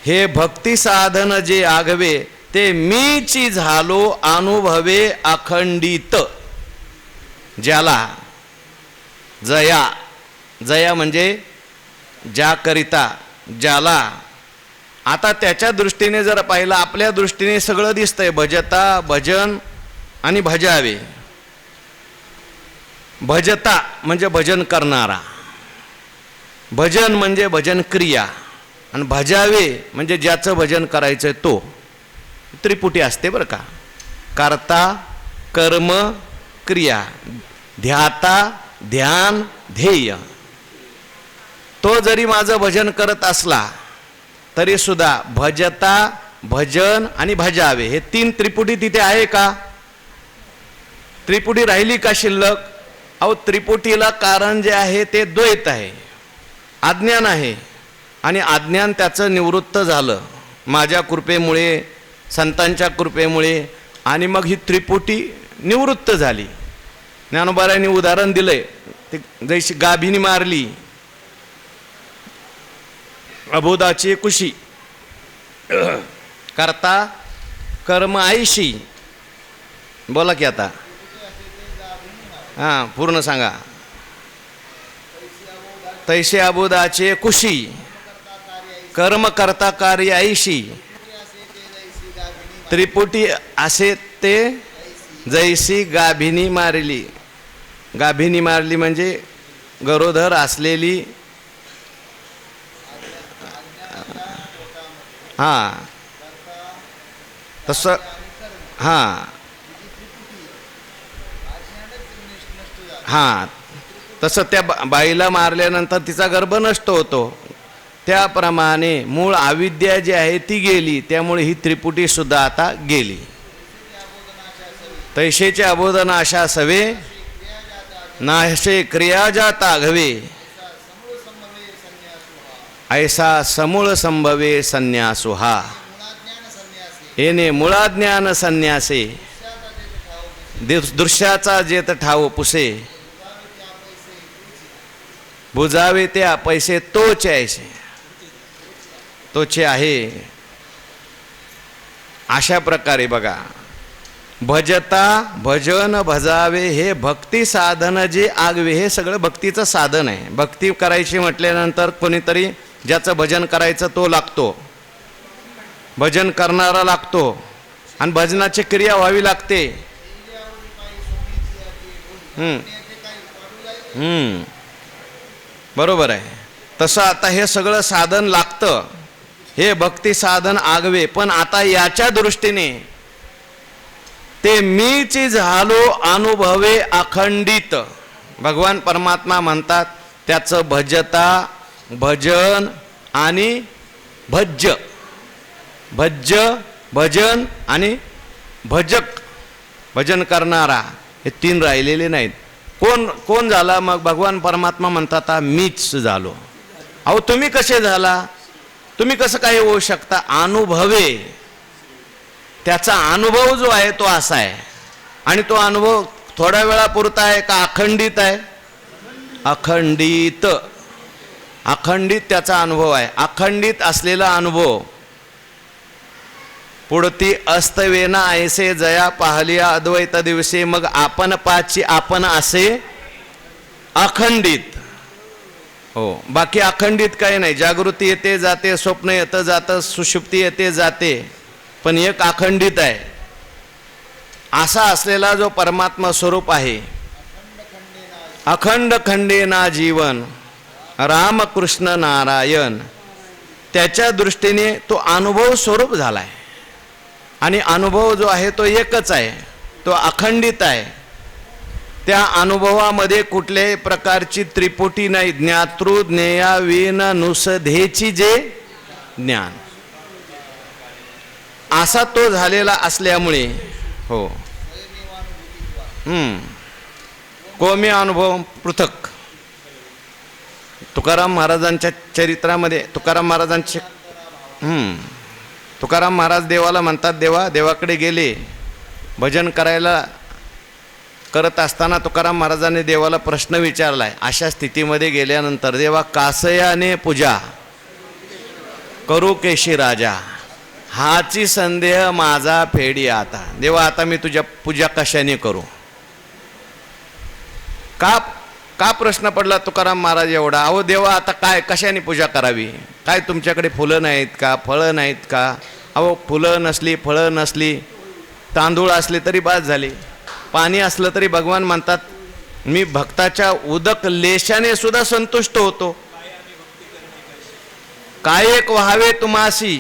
हे भक्ती साधन जे आघवे, ते मीची झालो अनुभवे अखंडित. ज्याला जया, जया म्हणजे ज्याकरिता, ज्याला. आता त्याच्या दृष्टीने जर पाहिलं, आपल्या दृष्टीने सगळं दिसतंय, भजता भजन आणि भजावे. भजता म्हणजे भजन करणारा, भजन म्हणजे भजन क्रिया, आणि भजावे म्हणजे ज्याचं भजन करायचं तो. त्रिपुटी असते बरं का, कर्ता कर्म क्रिया, ध्याता ध्यान ध्येय. तो जरी माझं भजन करत असला तरी सुद्धा भजता भजन आणि भजावे हे तीन त्रिपुटी तिथे आहे का? त्रिपुटी राहिली का शिल्लक? अहो त्रिपुटीला कारण जे आहे ते द्वैत आहे, अज्ञान आहे, आणि अज्ञान त्याचं निवृत्त झालं माझ्या कृपेमुळे, संतांच्या कृपेमुळे, आणि मग ही त्रिपुटी निवृत्त झाली. ज्ञानोबारायांनी उदाहरण दिलंय, ते जैशी गाभिनी मारली, अबोधाची कुशी, करता कर्म आईशी. बोला की आता, हां पूर्ण सांगा. तैसे अबोधाचे कुशी, कर्म करता कार्य आईशी. त्रिपुटी असे ते जैसी गाभिनी मारली. गाभिनी मारली म्हणजे गरोदर असलेली, हां तसं, हां हां तसं त्या बाईला मारल्यानंतर तिचा गर्भ नष्ट होतो. त्याप्रमाणे मूळ अविद्या जी आहे ती गेली, त्यामुळे ही त्रिपुटी सुद्धा आता गेली. तैशेचे अबोधन आशा सवे, नाशे क्रिया जाता घवे, ऐसा समूळ संभवे संन्यासु हा. येणे मुळाज्ञान संन्यासे, दृश्याचा जेत ठाव पुसे, बुजावे त्या पैसे तोचे ऐसे, तोचे आहे. अशा प्रकारे बघा, भजता भजन भजावे हे भक्ती साधन जे आगवे, हे सगळं भक्तीचं साधन आहे. भक्ती करायची म्हटल्यानंतर कोणीतरी ज्याचं भजन करायचं तो लागतो, भजन करणारा लागतो आणि भजनाची क्रिया व्हावी लागते. बरोबर आहे. तसं आता हे सगळं साधन लागतं, हे भक्ती साधन आगवे. पण आता याच्या दृष्टीने ते मीच झालो अनुभवे अखंडित. भगवान परमात्मा म्हणतात त्याचं भजता भजन आणि भज्य, भज्य भजन आणि भजक, भजन करणारा, हे तीन राहिलेले नाहीत. कोण कोण झाला मग? भगवान परमात्मा म्हणतात मीच झालो. अहो तुम्ही कसे झाला? तुम्ही कसं काय होऊ शकता? अनुभवे, त्याचा अनुभव जो आहे तो असा आहे. आणि तो अनुभव थोड्या वेळापुरता आहे का अखंडित आहे? अखंडित, अखंडित त्याचा अनुभव आहे. अखंडित असलेला अनुभव पुढती अस्तवेना ऐसे जया पाहलिया अद्वैत दिवसे, मग आपण पाची आपण असे अखंडित. हो, बाकी अखंडित काही नाही. जागृती येते जाते, स्वप्न येतं जातं, सुषुप्ती येते जाते, पण एक अखंडित आहे. असा असलेला जो परमात्मा स्वरूप आहे, अखंड खंडेना जीवन रामकृष्ण नारायण, त्याच्या दृष्टीने तो अनुभव स्वरूप झालाय. आणि अनुभव जो आहे तो एकच आहे, तो अखंडित आहे. त्या अनुभवामध्ये कुठल्याही प्रकारची त्रिपुटी नाही. ज्ञातृ ज्ञेया विन नुसधेची जे ज्ञान, असा तो झालेला असल्यामुळे हो कोमी अनुभव पृथक. तुकाराम महाराजांच्या चरित्रामध्ये तुकाराम महाराजांचे तुकाराम महाराज देवाला म्हणतात, देवाकडे गेले भजन करायला. करत असताना तुकाराम महाराजांनी देवाला प्रश्न विचारलाय. अशा स्थितीमध्ये गेल्यानंतर, देवा कासयाने पूजा करू केशी राजा, हाची संदेह माझा फेडी आता. देवा आता मी तुझ्या पूजा कशाने करू? का प्रश्न पडला तुकाराम महाराज एवढा? अहो देवा आता काय कशाने पूजा करावी? काय तुमच्याकडे फुलं नाहीत का, फळं नाहीत का? अहो फुलं नसली, फळं नसली, तांदूळ असले तरी बाद झाले, पाणी असलं तरी भगवान म्हणतात मी भक्ताच्या उदक लेशाने सुद्धा संतुष्ट होतो. काय एक व्हावे तुम्हासी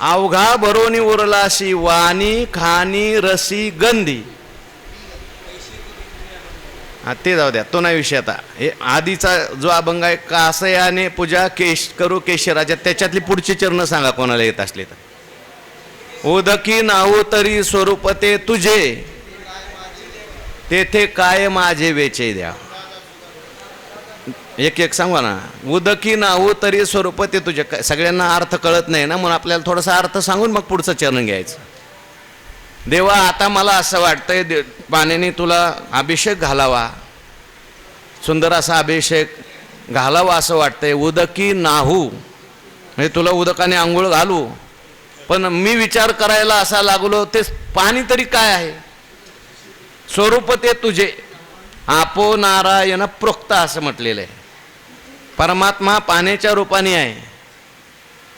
अवघा भरोनी उरलाशी, वाणी खानी रसी गंधी. ते जाऊ द्या, तो नाही विषय. आता हे आधीचा जो अभंग आहे, कासयाने पूजा करू केशराजा, त्याच्यातली पुढची चरण सांगा कोणाला येत असले तर. उदकी नाहू तरी स्वरूप ते तुझे, तेथे काय माझे वेचे द्या. एक एक सांगा ना. उदकी नाहू तरी स्वरूप ते तुझे. सगळ्यांना अर्थ कळत नाही ना, म्हणून आपल्याला थोडासा अर्थ सांगून मग पुढचं चरण घ्यायचं. देवा आता मला असं वाटतंय पाण्याने तुला अभिषेक घालावा, सुंदर असा अभिषेक घालावा असं वाटतंय. उदकी नाहू म्हणजे तुला उदकाने आंघोळ घालू, पण मी विचार करायला असा लागलो ते पाणी तरी काय आहे? स्वरूप ते तुझे आपो नारायण प्रोक्त असं म्हटलेलं आहे. परमात्मा पाण्याच्या रूपाने आहे.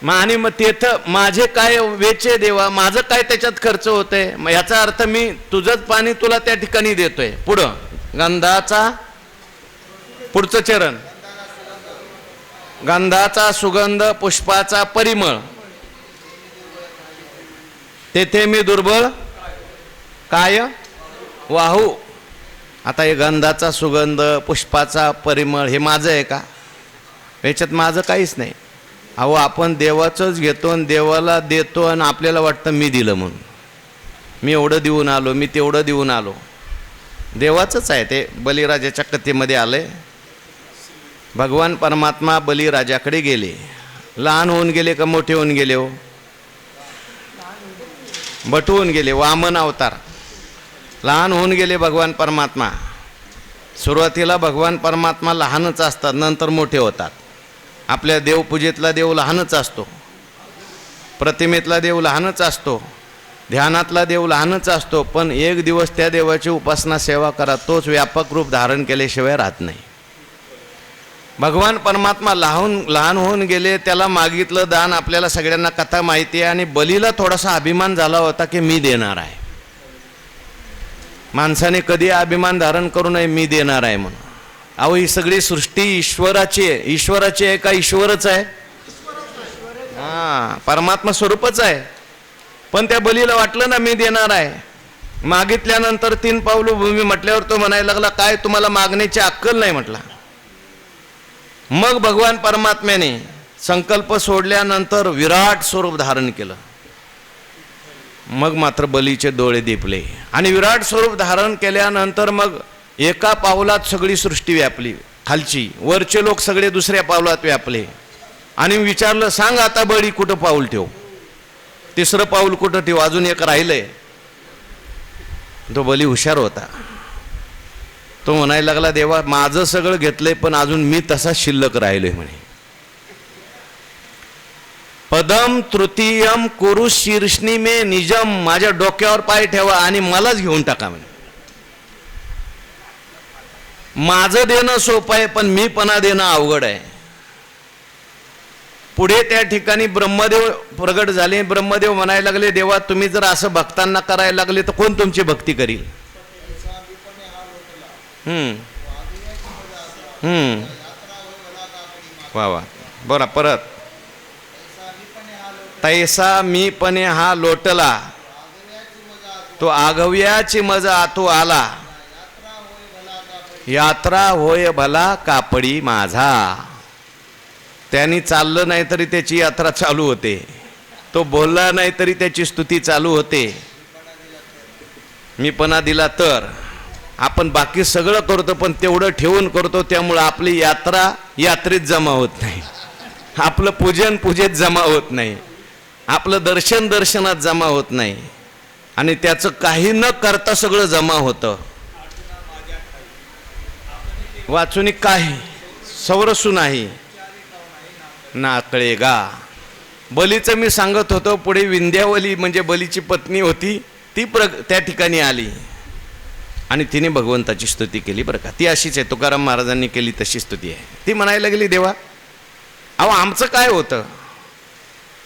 आणि मग तेथं माझे काय वेचे देवा, माझं काय त्याच्यात खर्च होतंय? मग याचा अर्थ मी तुझंच पाणी तुला त्या ठिकाणी देतोय. पुढं गंधाचा, पुढचं चरण, गंधाचा सुगंध पुष्पाचा परिमळ, तेथे मी दुर्बळ काय वाहू. आता हे गंधाचा सुगंध पुष्पाचा परिमळ हे माझं आहे का? याच्यात माझं काहीच नाही. अहो आपण देवाचंच घेतो आणि देवाला देतो आणि आपल्याला वाटतं मी दिलं म्हणून, मी एवढं देऊन आलो, मी तेवढं देऊन आलो. देवाचंच आहे ते. बलिराजाच्या कथेमध्ये आलंय. भगवान परमात्मा बलिराजाकडे गेले. लहान होऊन गेले का मोठे होऊन गेले? हो, बटवून गेले. वामन अवतार. लहान होऊन गेले भगवान परमात्मा. सुरुवातीला भगवान परमात्मा लहानच असतात, नंतर मोठे होतात. आपल्या देवपूजेतला देव लहानच असतो, प्रतिमेतला देव लहानच असतो, ध्यानातला देव लहानच असतो, पण एक दिवस त्या देवाची उपासना सेवा करा, तोच व्यापक रूप धारण केल्याशिवाय राहत नाही. भगवान परमात्मा लहान होऊन गेले, त्याला मागितलं दान. आपल्याला सगळ्यांना कथा माहिती आहे. आणि बलीला थोडासा अभिमान झाला होता की मी देणार आहे. माणसाने कधी अभिमान धारण करू नये, मी देणार आहे म्हणून. अहो, ही सगळी सृष्टी ईश्वराची आहे. ईश्वराची आहे का ईश्वरच आहे? हां, परमात्मा स्वरूपच आहे. पण त्या बलीला वाटलं ना मी देणार आहे. मागितल्यानंतर 3 पावलं भूमी म्हटल्यावर तो म्हणायला लागला, काय तुम्हाला मागण्याची अक्कल नाही म्हटला. मग भगवान परमात्म्याने संकल्प सोडल्यानंतर विराट स्वरूप धारण केलं. मग मात्र बलीचे डोळे दिपले. आणि विराट स्वरूप धारण केल्यानंतर मग एका पावलात सगळी सृष्टी व्यापली. खालची वरचे लोक सगळे दुसऱ्या पावलात व्यापले. आणि विचारलं, सांग आता बळी कुठं पाऊल ठेव, 3रं पाऊल कुठं ठेव, अजून एक राहिलंय. तो बली हुशार होता. तो म्हणायला लागला, देवा माझं सगळं घेतलंय पण अजून मी तसा शिल्लक राहिलोय म्हणे. पदम तृतीयम कुरु शीर्षणी मे निजम, माझ्या डोक्यावर पाय ठेवा आणि मलाच घेऊन टाका म्हणे. माझं देणं सोपं आहे पण मीपणा देणं अवघड आहे. पुढे त्या ठिकाणी ब्रह्मदेव प्रगट झाले. ब्रह्मदेव म्हणायला लागले, देवा तुम्ही जर असं भक्तांना करायला लागले तर कोण तुमची भक्ती करील? वा वा, बोला परत. तैसा मीपणे हा लोटला, तो आघव्याची मजा आतो आला, यात्रा होय भला कापडी माझा. त्यांनी चाललं नाही तरी त्याची यात्रा चालू होते. तो बोलला नाही तरी त्याची स्तुती चालू होते. मीपणा दिला तर आपण बाकी सगळं करतो पण तेवढं ठेवून करतो, त्यामुळं आपली यात्रा यात्रेत जमा होत नाही, आपलं पूजन पूजेत जमा होत नाही, आपलं दर्शन दर्शनात जमा होत नाही. आणि त्याचं काही न करता सगळं जमा होतं. वाचून काही सवरसू नाही नाकळे गा. बलीचं मी सांगत होतो. पुढे विंध्यावली म्हणजे बलीची पत्नी होती, ती त्या ठिकाणी आली आणि तिने भगवंताची स्तुती केली बरं का. ती अशीच आहे, तुकाराम महाराजांनी केली तशी स्तुती आहे. ती म्हणायला लागली, देवा अहो आमचं काय होतं,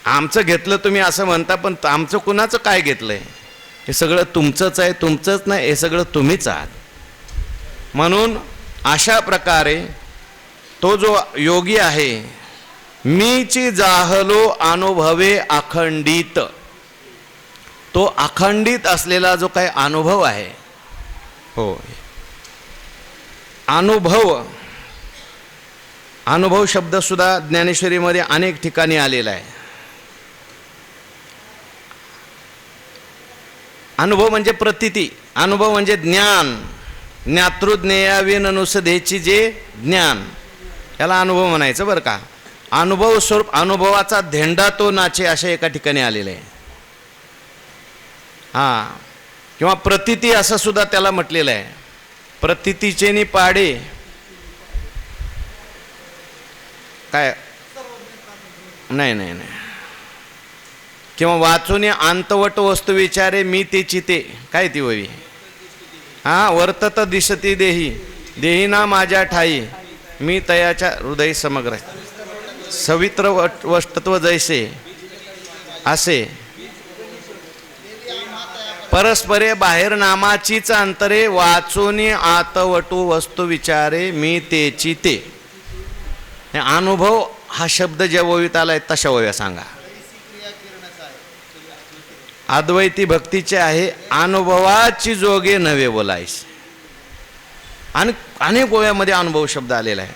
आमचं घेतलं तुम्ही असं म्हणता, पण आमचं कुणाचं काय घेतलंय? हे सगळं तुमचंच आहे. तुमचंच नाही, हे सगळं तुम्हीच आहात. म्हणून अशा प्रकारे तो जो योगी आहे, मीची जाहलो अनुभवे अखंडित, तो अखंडित असलेला जो काही अनुभव आहे, हो अनुभव शब्द सुद्धा ज्ञानेश्वरीमध्ये अनेक ठिकाणी आलेला आहे. अनुभव म्हणजे प्रतीती, अनुभव म्हणजे ज्ञान. ज्ञातृज्ञेयाविन नुसदेची जे ज्ञान, याला अनुभव म्हणायचं बरं का. अनुभव स्वरूप, अनुभवाचा धेंडा तो नाचे, अशा एका ठिकाणी आलेलं आहे. हां, किंवा प्रतीती असं सुद्धा त्याला म्हटलेलं आहे. प्रतीतीचे नि पाडे काय, नाही नाही नाही. किंवा वाचून अंतवट वस्तू विचारे मी ते चिते, काय ती ववी. हां, वर्तत दिसती देही, देही ना माझ्या ठाई, मी तयाच्या हृदय समग्र, सवित्र वस्तत्व जैसे असे, परस्परे बाहेर नामाचीच अंतरे, वाचून आतवटू वस्तू विचारे मी तेची ते. अनुभव हा शब्द ज्या ओवीत आलाय तशा ओव्या सांगा. अद्वैती भक्तीचे आहे, अनुभवाची जोगे नव्हे बोलायचे. आणि अनेक ओव्यामध्ये अनुभव शब्द आलेला आहे.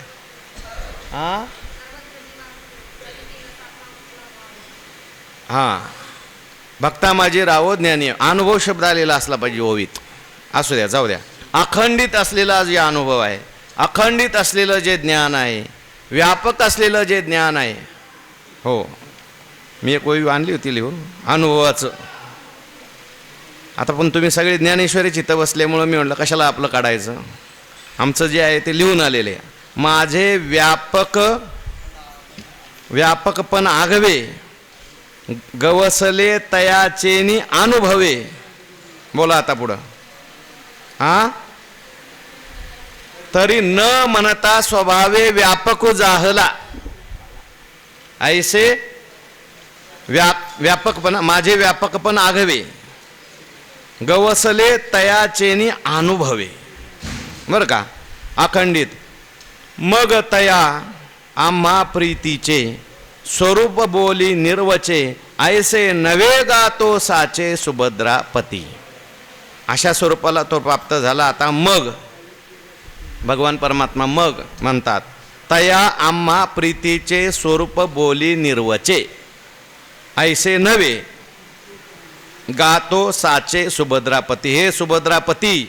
हां, भक्ता माझे रावो ज्ञानी, अनुभव शब्द आलेला असला पाहिजे ओवीत. असू द्या, जाऊ द्या. अखंडित असलेला जे अनुभव आहे, अखंडित असलेलं जे ज्ञान आहे, व्यापक असलेलं जे ज्ञान आहे. हो, मी एक ओवी आणली होती लिहून अनुभवाचं. आता पण तुम्ही सगळे ज्ञानेश्वरी चित्त बसल्यामुळं मी म्हटलं कशाला आपलं काढायचं. आमचं जे आहे ते लिहून आलेले. माझे व्यापक व्यापकपण आगवे, गवसले तयाचेनी अनुभवे. बोला आता पुढं. हा, तरी न म्हणता स्वभावे व्यापक जाहला. ऐसे व्यापकपणा माझे व्यापकपण आघवे. गवसले तयाचेनी अनुभवे. बरं का, अखंडित. मग तया आम्हा प्रीतीचे स्वरूप बोली निर्वचे. ऐसे नवे गातो साचे सुभद्रापती. अशा स्वरूपाला तो प्राप्त झाला. आता मग भगवान परमात्मा मग म्हणतात, तया आम्हा प्रीतीचे स्वरूप बोली निर्वचे. ऐसे नवे गातो साचे सुभद्रापती. हे सुभद्रापती,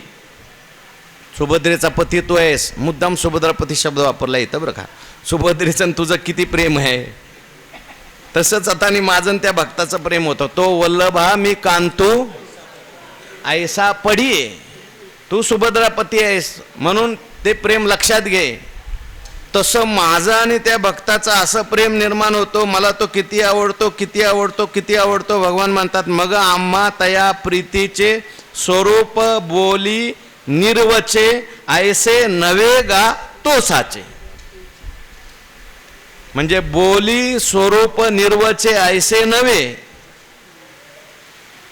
सुभद्रेचा पती तू आहेस. मुद्दाम सुभद्रापती शब्द वापरला येतं बरं का. सुभद्रेचं तुझं किती प्रेम आहे. तसंच आता माझं त्या भक्ताचं प्रेम होतं. तो वल्लभा मी कांतू ऐसा पडिये. तू सुभद्रापती आहेस म्हणून ते प्रेम लक्षात घे. तसं माझं आणि त्या भक्ताचं असं प्रेम निर्माण होतो. मला तो किती आवडतो, किती आवडतो, किती आवडतो. भगवान म्हणतात, मग आम्हा तया प्रीतीचे स्वरूप बोली निर्वचे. ऐसे नवे गा तो साचे. म्हणजे बोली स्वरूप निर्वचे ऐसे नवे,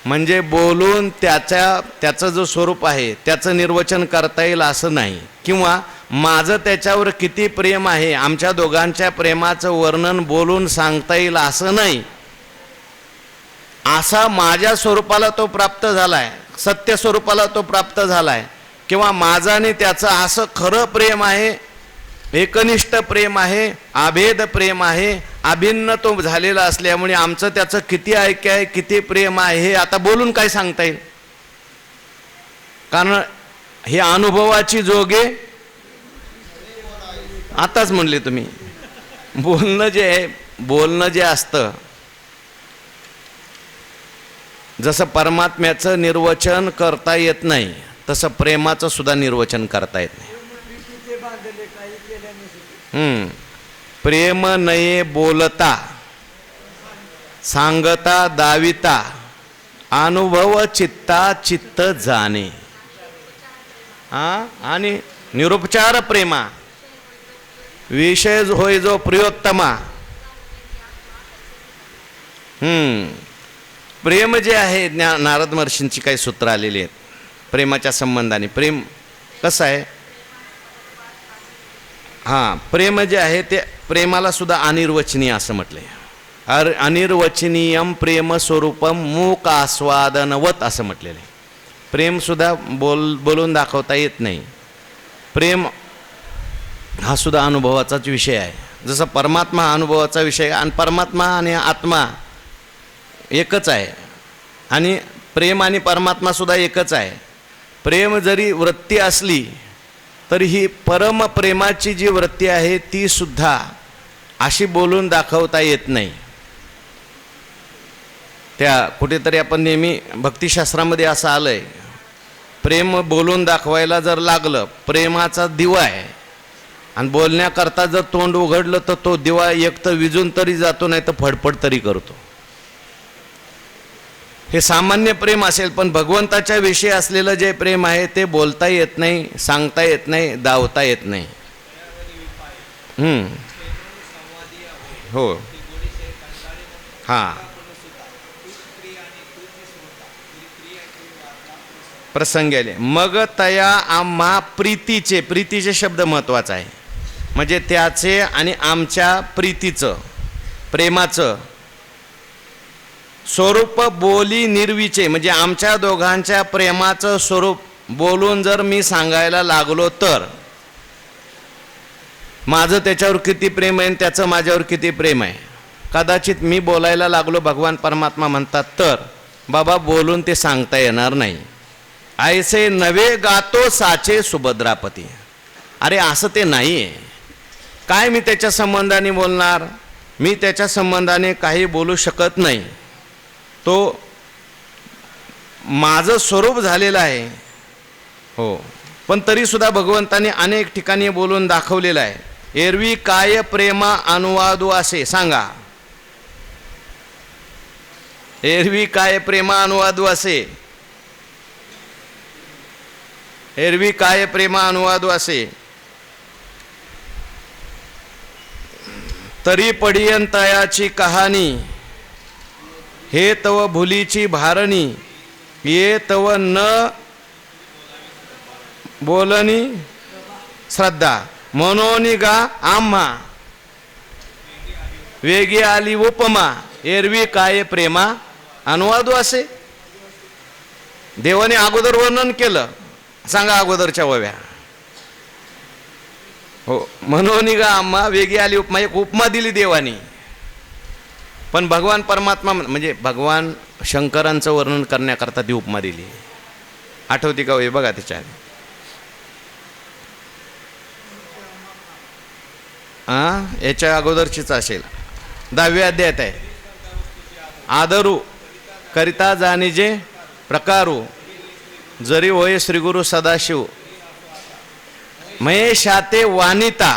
म्हणजे बोलून त्याचं जो स्वरूप आहे त्याचं निर्वचन करता येईल असं नाही. किंवा माझं त्याच्यावर किती प्रेम आहे, आमच्या दोघांच्या प्रेमाचं वर्णन बोलून सांगता येईल असं नाही. असा माझ्या स्वरूपाला तो प्राप्त झालाय, सत्य स्वरूपाला तो प्राप्त झालाय. किंवा माझं आणि त्याचं असं खरं प्रेम आहे, एकनिष्ठ प्रेम आहे, अभेद प्रेम आहे, अभिन्न तो झालेला असल्यामुळे आमचं त्याचं किती ऐक्य आहे, किती प्रेम आहे हे आता बोलून काय सांगता येईल. कारण हे अनुभवाची जोगे. आताच म्हणले तुम्ही, बोलणं जे असतं, जसं परमात्म्याचं निर्वचन करता येत नाही तसं प्रेमाचं सुद्धा निर्वचन करता येत नाही. प्रेम नये बोलता सांगता दाविता अनुभव चित्ता चित्त जाणे. आणि निरुपचार प्रेमा विषय होय जो प्रियोत्तमा. प्रेम जे आहे, नारद महर्षींची काही सूत्र आलेली आहेत प्रेमाच्या संबंधाने. प्रेम कसं आहे, प्रेम जे आहे ते प्रेमाला सुद्धा अनिर्वचनीय असं म्हटलंय. अनिर्वचनीयम प्रेम स्वरूपम मूक आस्वादनवत असं म्हटलेलं आहे. प्रेम सुद्धा बोलून दाखवता येत नाही. प्रेम हा सुद्धा अनुभवाचाच विषय आहे. जसं परमात्मा हा अनुभवाचा विषय, आणि परमात्मा आणि आत्मा एकच आहे, आणि प्रेम आणि परमात्मा सुद्धा एकच आहे. प्रेम जरी वृत्ती असली तरी ही परम प्रेमाची जी वृत्ती आहे ती सुद्धा अशी बोलून दाखवता येत नाही. त्या कुठेतरी आपण नेहमी भक्तिशास्त्रामध्ये असं आलंय, प्रेम बोलून दाखवायला जर लागलं, प्रेमाचा दिवा आहे आणि बोलण्याकरता जर तोंड उघडलं तर तो दिवा एक तर विजून तरी जातो, नाही तर फडफड तरी करतो. हे सामान्य प्रेम असेल, पण भगवंताच्या विषयी असलेलं जे प्रेम आहे ते बोलता येत नाही, सांगता येत नाही, दावता येत नाही. हो, हां, प्रसंग आले. मग तया आम्हा प्रीतीचे, प्रीतीचे शब्द महत्त्वाचा आहे. म्हणजे त्याचे आणि आमच्या प्रीतीचं, प्रेमाचं स्वरूप बोली निर्विचे, म्हणजे आमच्या दोघांच्या प्रेमाचं स्वरूप बोलून जर मी सांगायला लागलो तर माझं त्याच्यावर किती प्रेम आहे, त्याचं माझ्यावर किती प्रेम आहे. कदाचित मी बोलायला लागलो, भगवान परमात्मा म्हणतात, तर बाबा बोलून ते सांगता येणार नाही. ऐसे नवे गातो साचे सुभद्रापती. अरे असं ते नाही आहे. काय मी त्याच्या संबंधाने बोलणार, मी त्याच्या संबंधाने काही बोलू शकत नाही. तो माझं स्वरूप झालेलं आहे. हो, पण तरीसुद्धा भगवंताने अनेक ठिकाणी बोलून दाखवलेलं आहे. एरवी काय प्रेमा अनुवादू असे सांगा. एरवी काय प्रेमा अनुवादू असे, एरवी काय प्रेमा अनुवादू असे, तरी पडियंतयाची कहाणी, हे तव भुलीची भारणी, ये तव न बोलनी श्रद्धा, मनोनी गा आम्हा वेगी आली उपमा, एरवी काय प्रेमा अनुवादू असे. देवाने अगोदर वर्णन केलं, सांगा अगोदरच्या वव्या. हो, मनोनी गा आम्हा वेगी आली उपमा, एक उपमा दिली देवानी. पण भगवान परमात्मा म्हणजे भगवान शंकरांचं वर्णन करण्याकरता ती उपमा दिली. आठवती का? बघा त्याच्या आधी याच्या अगोदरचीच असेल, 10व्या अध्यायात आहे. आदरू करिता जाणीजे प्रकारू, जरी होय श्रीगुरु सदाशिव, महेशाते वानिता,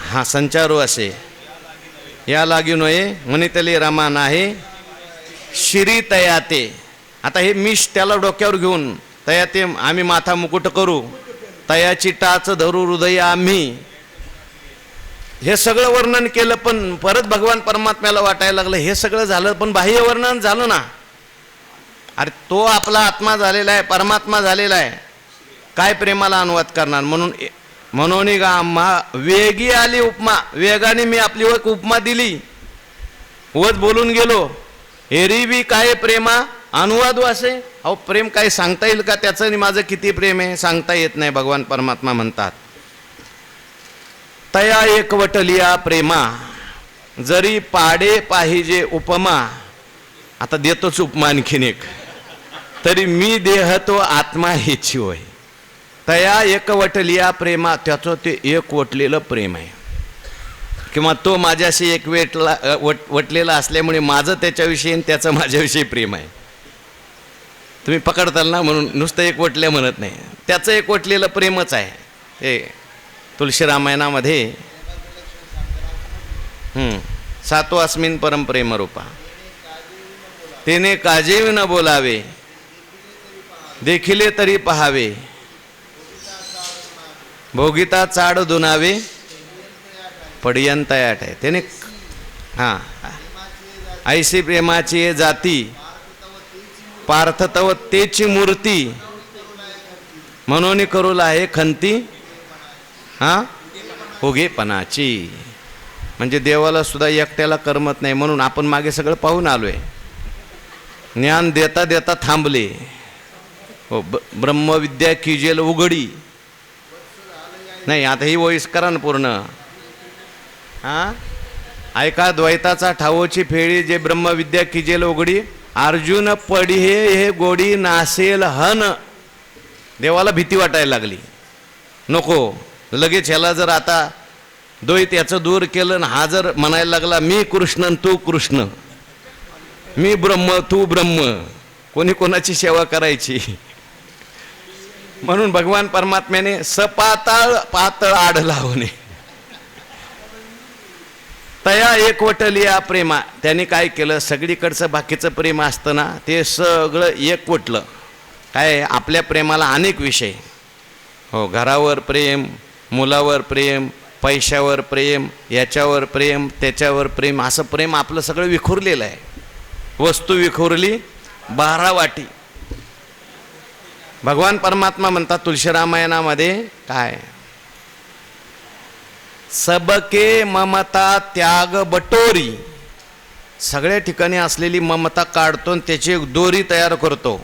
हा संचारू असे, या लागी नये म्हणितले रमा नाही शिरी तयाते. आता हे मिश त्याला डोक्यावर घेऊन तयाते आम्ही माथा मुकुट करू, तयाची टाच धरू हृदय आम्ही, हे सगळं वर्णन केलं. पण परत भगवान परमात्म्याला वाटायला लागलं हे सगळं झालं, पण बाह्य वर्णन झालं ना. अरे तो आपला आत्मा झालेला आहे, परमात्मा झालेला आहे, काय प्रेमाला अनुवाद करणार. म्हणून म्हणून गा आम्हा वेगी आली उपमा, वेगाने मी आपली एक उपमा दिली, वच बोलून गेलो. एरवी काय प्रेमा अनुवादू असे. अहो प्रेम काय सांगता येईल का? त्याचं आणि माझं किती प्रेम आहे सांगता येत नाही. भगवान परमात्मा म्हणतात, तया एकवटलिया प्रेमा, जरी पाडे पाहिजे उपमा. आता देतोच उपमा आणखीन एक, तरी मी देह तो आत्मा हेची होय. तया एकवटलिया प्रेमा, त्याचं ते एक वटलेलं प्रेम आहे, किंवा तो माझ्याशी एक वटलेला असल्यामुळे माझं त्याच्याविषयी आणि त्याचं माझ्याविषयी प्रेम आहे. तुम्ही पकडताल ना, म्हणून नुसतं एक वटल्या म्हणत नाही, त्याचं एक वटलेलं प्रेमच आहे. ते तुलसी रामायणामध्ये 7 अस्मिन परम प्रेम रूपा, तेने काजेवी न बोलावे, देखिले तरी पहावे, भोगिता चाड दुनावे, पडियंत आठ आहे त्याने. हां, ऐशी प्रेमाची जाती, पार्थ तव तेची मूर्ती, म्हणून करू आहे खंती उगेपणाची. म्हणजे देवाला सुद्धा एकट्याला करमत नाही, म्हणून आपण मागे सगळं पाहून आलोय. ज्ञान देता देता थांबले. हो, ब्रह्मविद्या कीजेल उघडी नाही. आता ही वॉइस करा ना पूर्ण. ऐका द्वैताचा ठावोची फेळी, जे ब्रह्मविद्या कीजेल उघडी, अर्जुन पडी हे गोडी नासेल हन. देवाला भीती वाटायला लागली, नको लगेच ह्याला जर आता द्वैत याचं दूर केलं ना, हा जर म्हणायला लागला मी कृष्ण तू कृष्ण, मी ब्रह्म तू ब्रह्म, कोणी कोणाची सेवा करायची. म्हणून भगवान परमात्म्याने सपाताळ पातळ आड लावणे, तया एकवटलिया प्रेमा. त्याने काय केलं, सगळीकडचं बाकीचं प्रेम असतं ना, ते सगळं एकवटलं. काय, आपल्या प्रेमाला अनेक विषय. हो, घरावर प्रेम, मुलावर प्रेम, पैशावर प्रेम, याच्यावर प्रेम, त्याच्यावर प्रेम, असं प्रेम आपलं सगळं विखुरलेलं आहे. वस्तू विखुरली 12 वाटी. भगवान परमात्मा म्हणतात तुलसी रामायणामध्ये काय, सबके ममता त्याग बटोरी. सगळ्या ठिकाणी असलेली ममता काढतो आणि त्याची एक दोरी तयार करतो,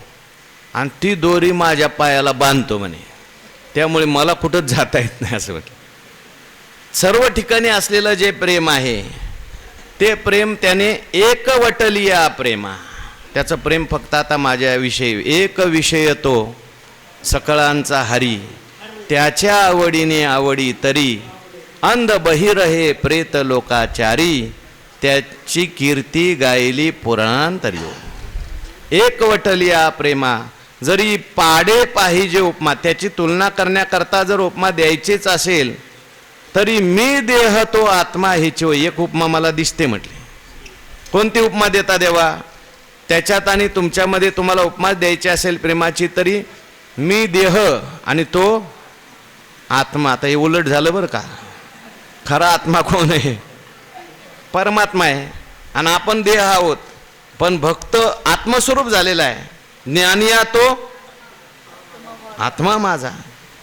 आणि ती दोरी माझ्या पायाला बांधतो म्हणे, त्यामुळे मला कुठंच जाता येत नाही असं म्हटलं. सर्व ठिकाणी असलेलं जे प्रेम आहे ते प्रेम त्याने एकवटलिया प्रेमा. त्याचं प्रेम फक्त आता माझ्याविषयी. एक विषय तो सकळांचा हरी, त्याच्या आवडीने आवडी तरी, अंध बहिर हे प्रेत लोकाचारी, त्याची कीर्ती गायली पुराणांतरी. एकवटलिया प्रेमा, जरी पाडे पाहिजे उपमा, त्याची तुलना करण्याकरता जर उपमा द्यायचीच असेल तरी मी देह तो आत्मा हेची. एक उपमा मला दिसते म्हटली, कोणती उपमा देता देवा? त्याच्यात आणि तुमच्यामध्ये तुम्हाला उपमा द्यायची असेल प्रेमाची तरी मी देह आणि तो आत्मा. आता हे उलट झालं बरं का. खरा आत्मा कोण आहे? परमात्मा आहे आणि आपण देह आहोत. पण भक्त आत्मस्वरूप झालेला आहे. ज्ञानिया तो आत्मा माझा.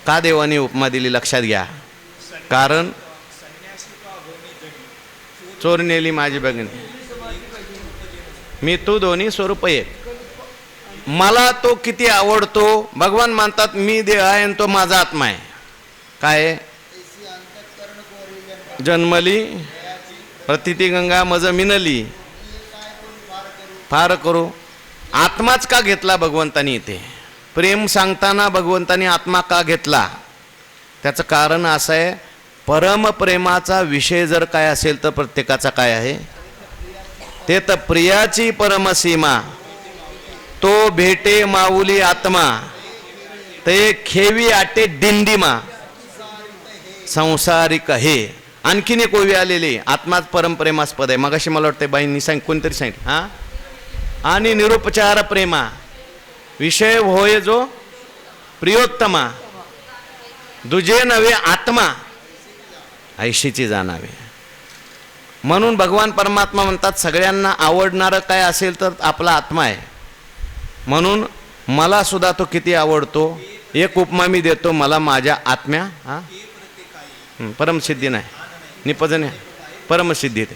का देवाने उपमा दिली लक्षात घ्या. कारण चोर नेली माझी बघणी, मी तू दोन्ही स्वरूप एक. मला तो किती आवडतो. भगवान मानतात मी देह आहे आणि तो माझा आत्मा आहे. काय जन्मली प्रतिती गंगा मज मिनली फार करू. आत्माच का घेतला भगवंतानी इथे? प्रेम सांगताना भगवंतानी आत्मा का घेतला? त्याचं कारण असं आहे, परमप्रेमाचा विषय जर काय असेल तर प्रत्येकाचा काय आहे ते तर प्रियाची परमसीमा. तो भेटे माऊली आत्मा ते खेवी आटे दिंडीमा संसारिक हे. आणखीन एक ओवी आलेली, आत्माच परमप्रेमास्पद आहे. मगाशी मला वाटतं बाईंनी कोणतरी सांगितलं हां. आणि निरुपचार प्रेमा विषय होय जो प्रियोत्तमा दुजे नवे आत्मा ऐशीची जाणावे. म्हणून भगवान परमात्मा म्हणतात सगळ्यांना आवडणारं काय असेल तर आपला आत्मा आहे. म्हणून मला सुद्धा तो किती आवडतो. एक उपमा मी देतो, मला माझ्या आत्म्या परमसिद्धी नाही निपजन आहे परमसिद्धी. ते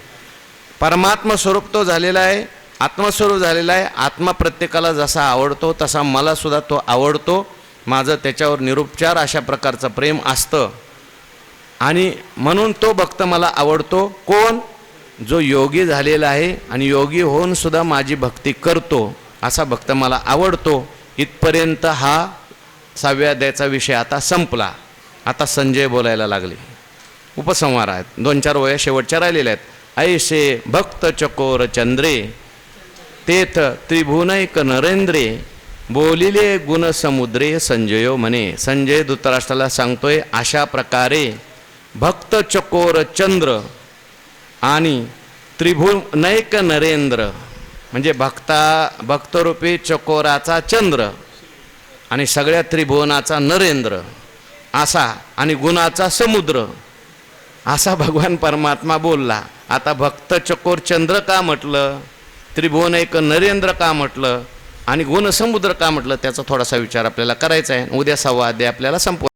परमात्मा स्वरूप तो झालेला आहे, आत्मस्वरूप झालेला आहे. आत्मा प्रत्येकाला जसा आवडतो तसा मला सुद्धा तो आवडतो. माझं त्याच्यावर निरुपचार अशा प्रकारचं प्रेम असतं. आणि म्हणून तो भक्त मला आवडतो. कोण? जो योगी झालेला आहे आणि योगी होऊन सुद्धा माझी भक्ती करतो असा भक्त मला आवडतो. इथपर्यंत हा 6व्या अध्यायाचा विषय आता संपला. आता संजय बोलायला लागले. उपसंहार आहेत, 2-4 वया शेवटच्या राहिलेल्या आहेत. ऐसे भक्त चकोर चंद्रे तेथ त्रिभुवनैक नरेंद्रे बोलिले गुण समुद्रे संजयो म्हणे. संजय धृतराष्ट्राला सांगतोय अशा प्रकारे भक्त चकोर चंद्र आणि त्रिभुवनैक नरेंद्र म्हणजे भक्तरूपी चकोराचा चंद्र आणि सगळ्या त्रिभुवनाचा नरेंद्र असा आणि गुणाचा समुद्र असा भगवान परमात्मा बोलला. आता भक्त चकोर चंद्र का म्हटलं, त्रिभुवनैक नरेंद्र का म्हटलं आणि गुणसमुद्र का म्हटलं, त्याचा थोडासा विचार आपल्याला करायचा आहे. उद्या 6वा अध्याय आपल्याला संपवा.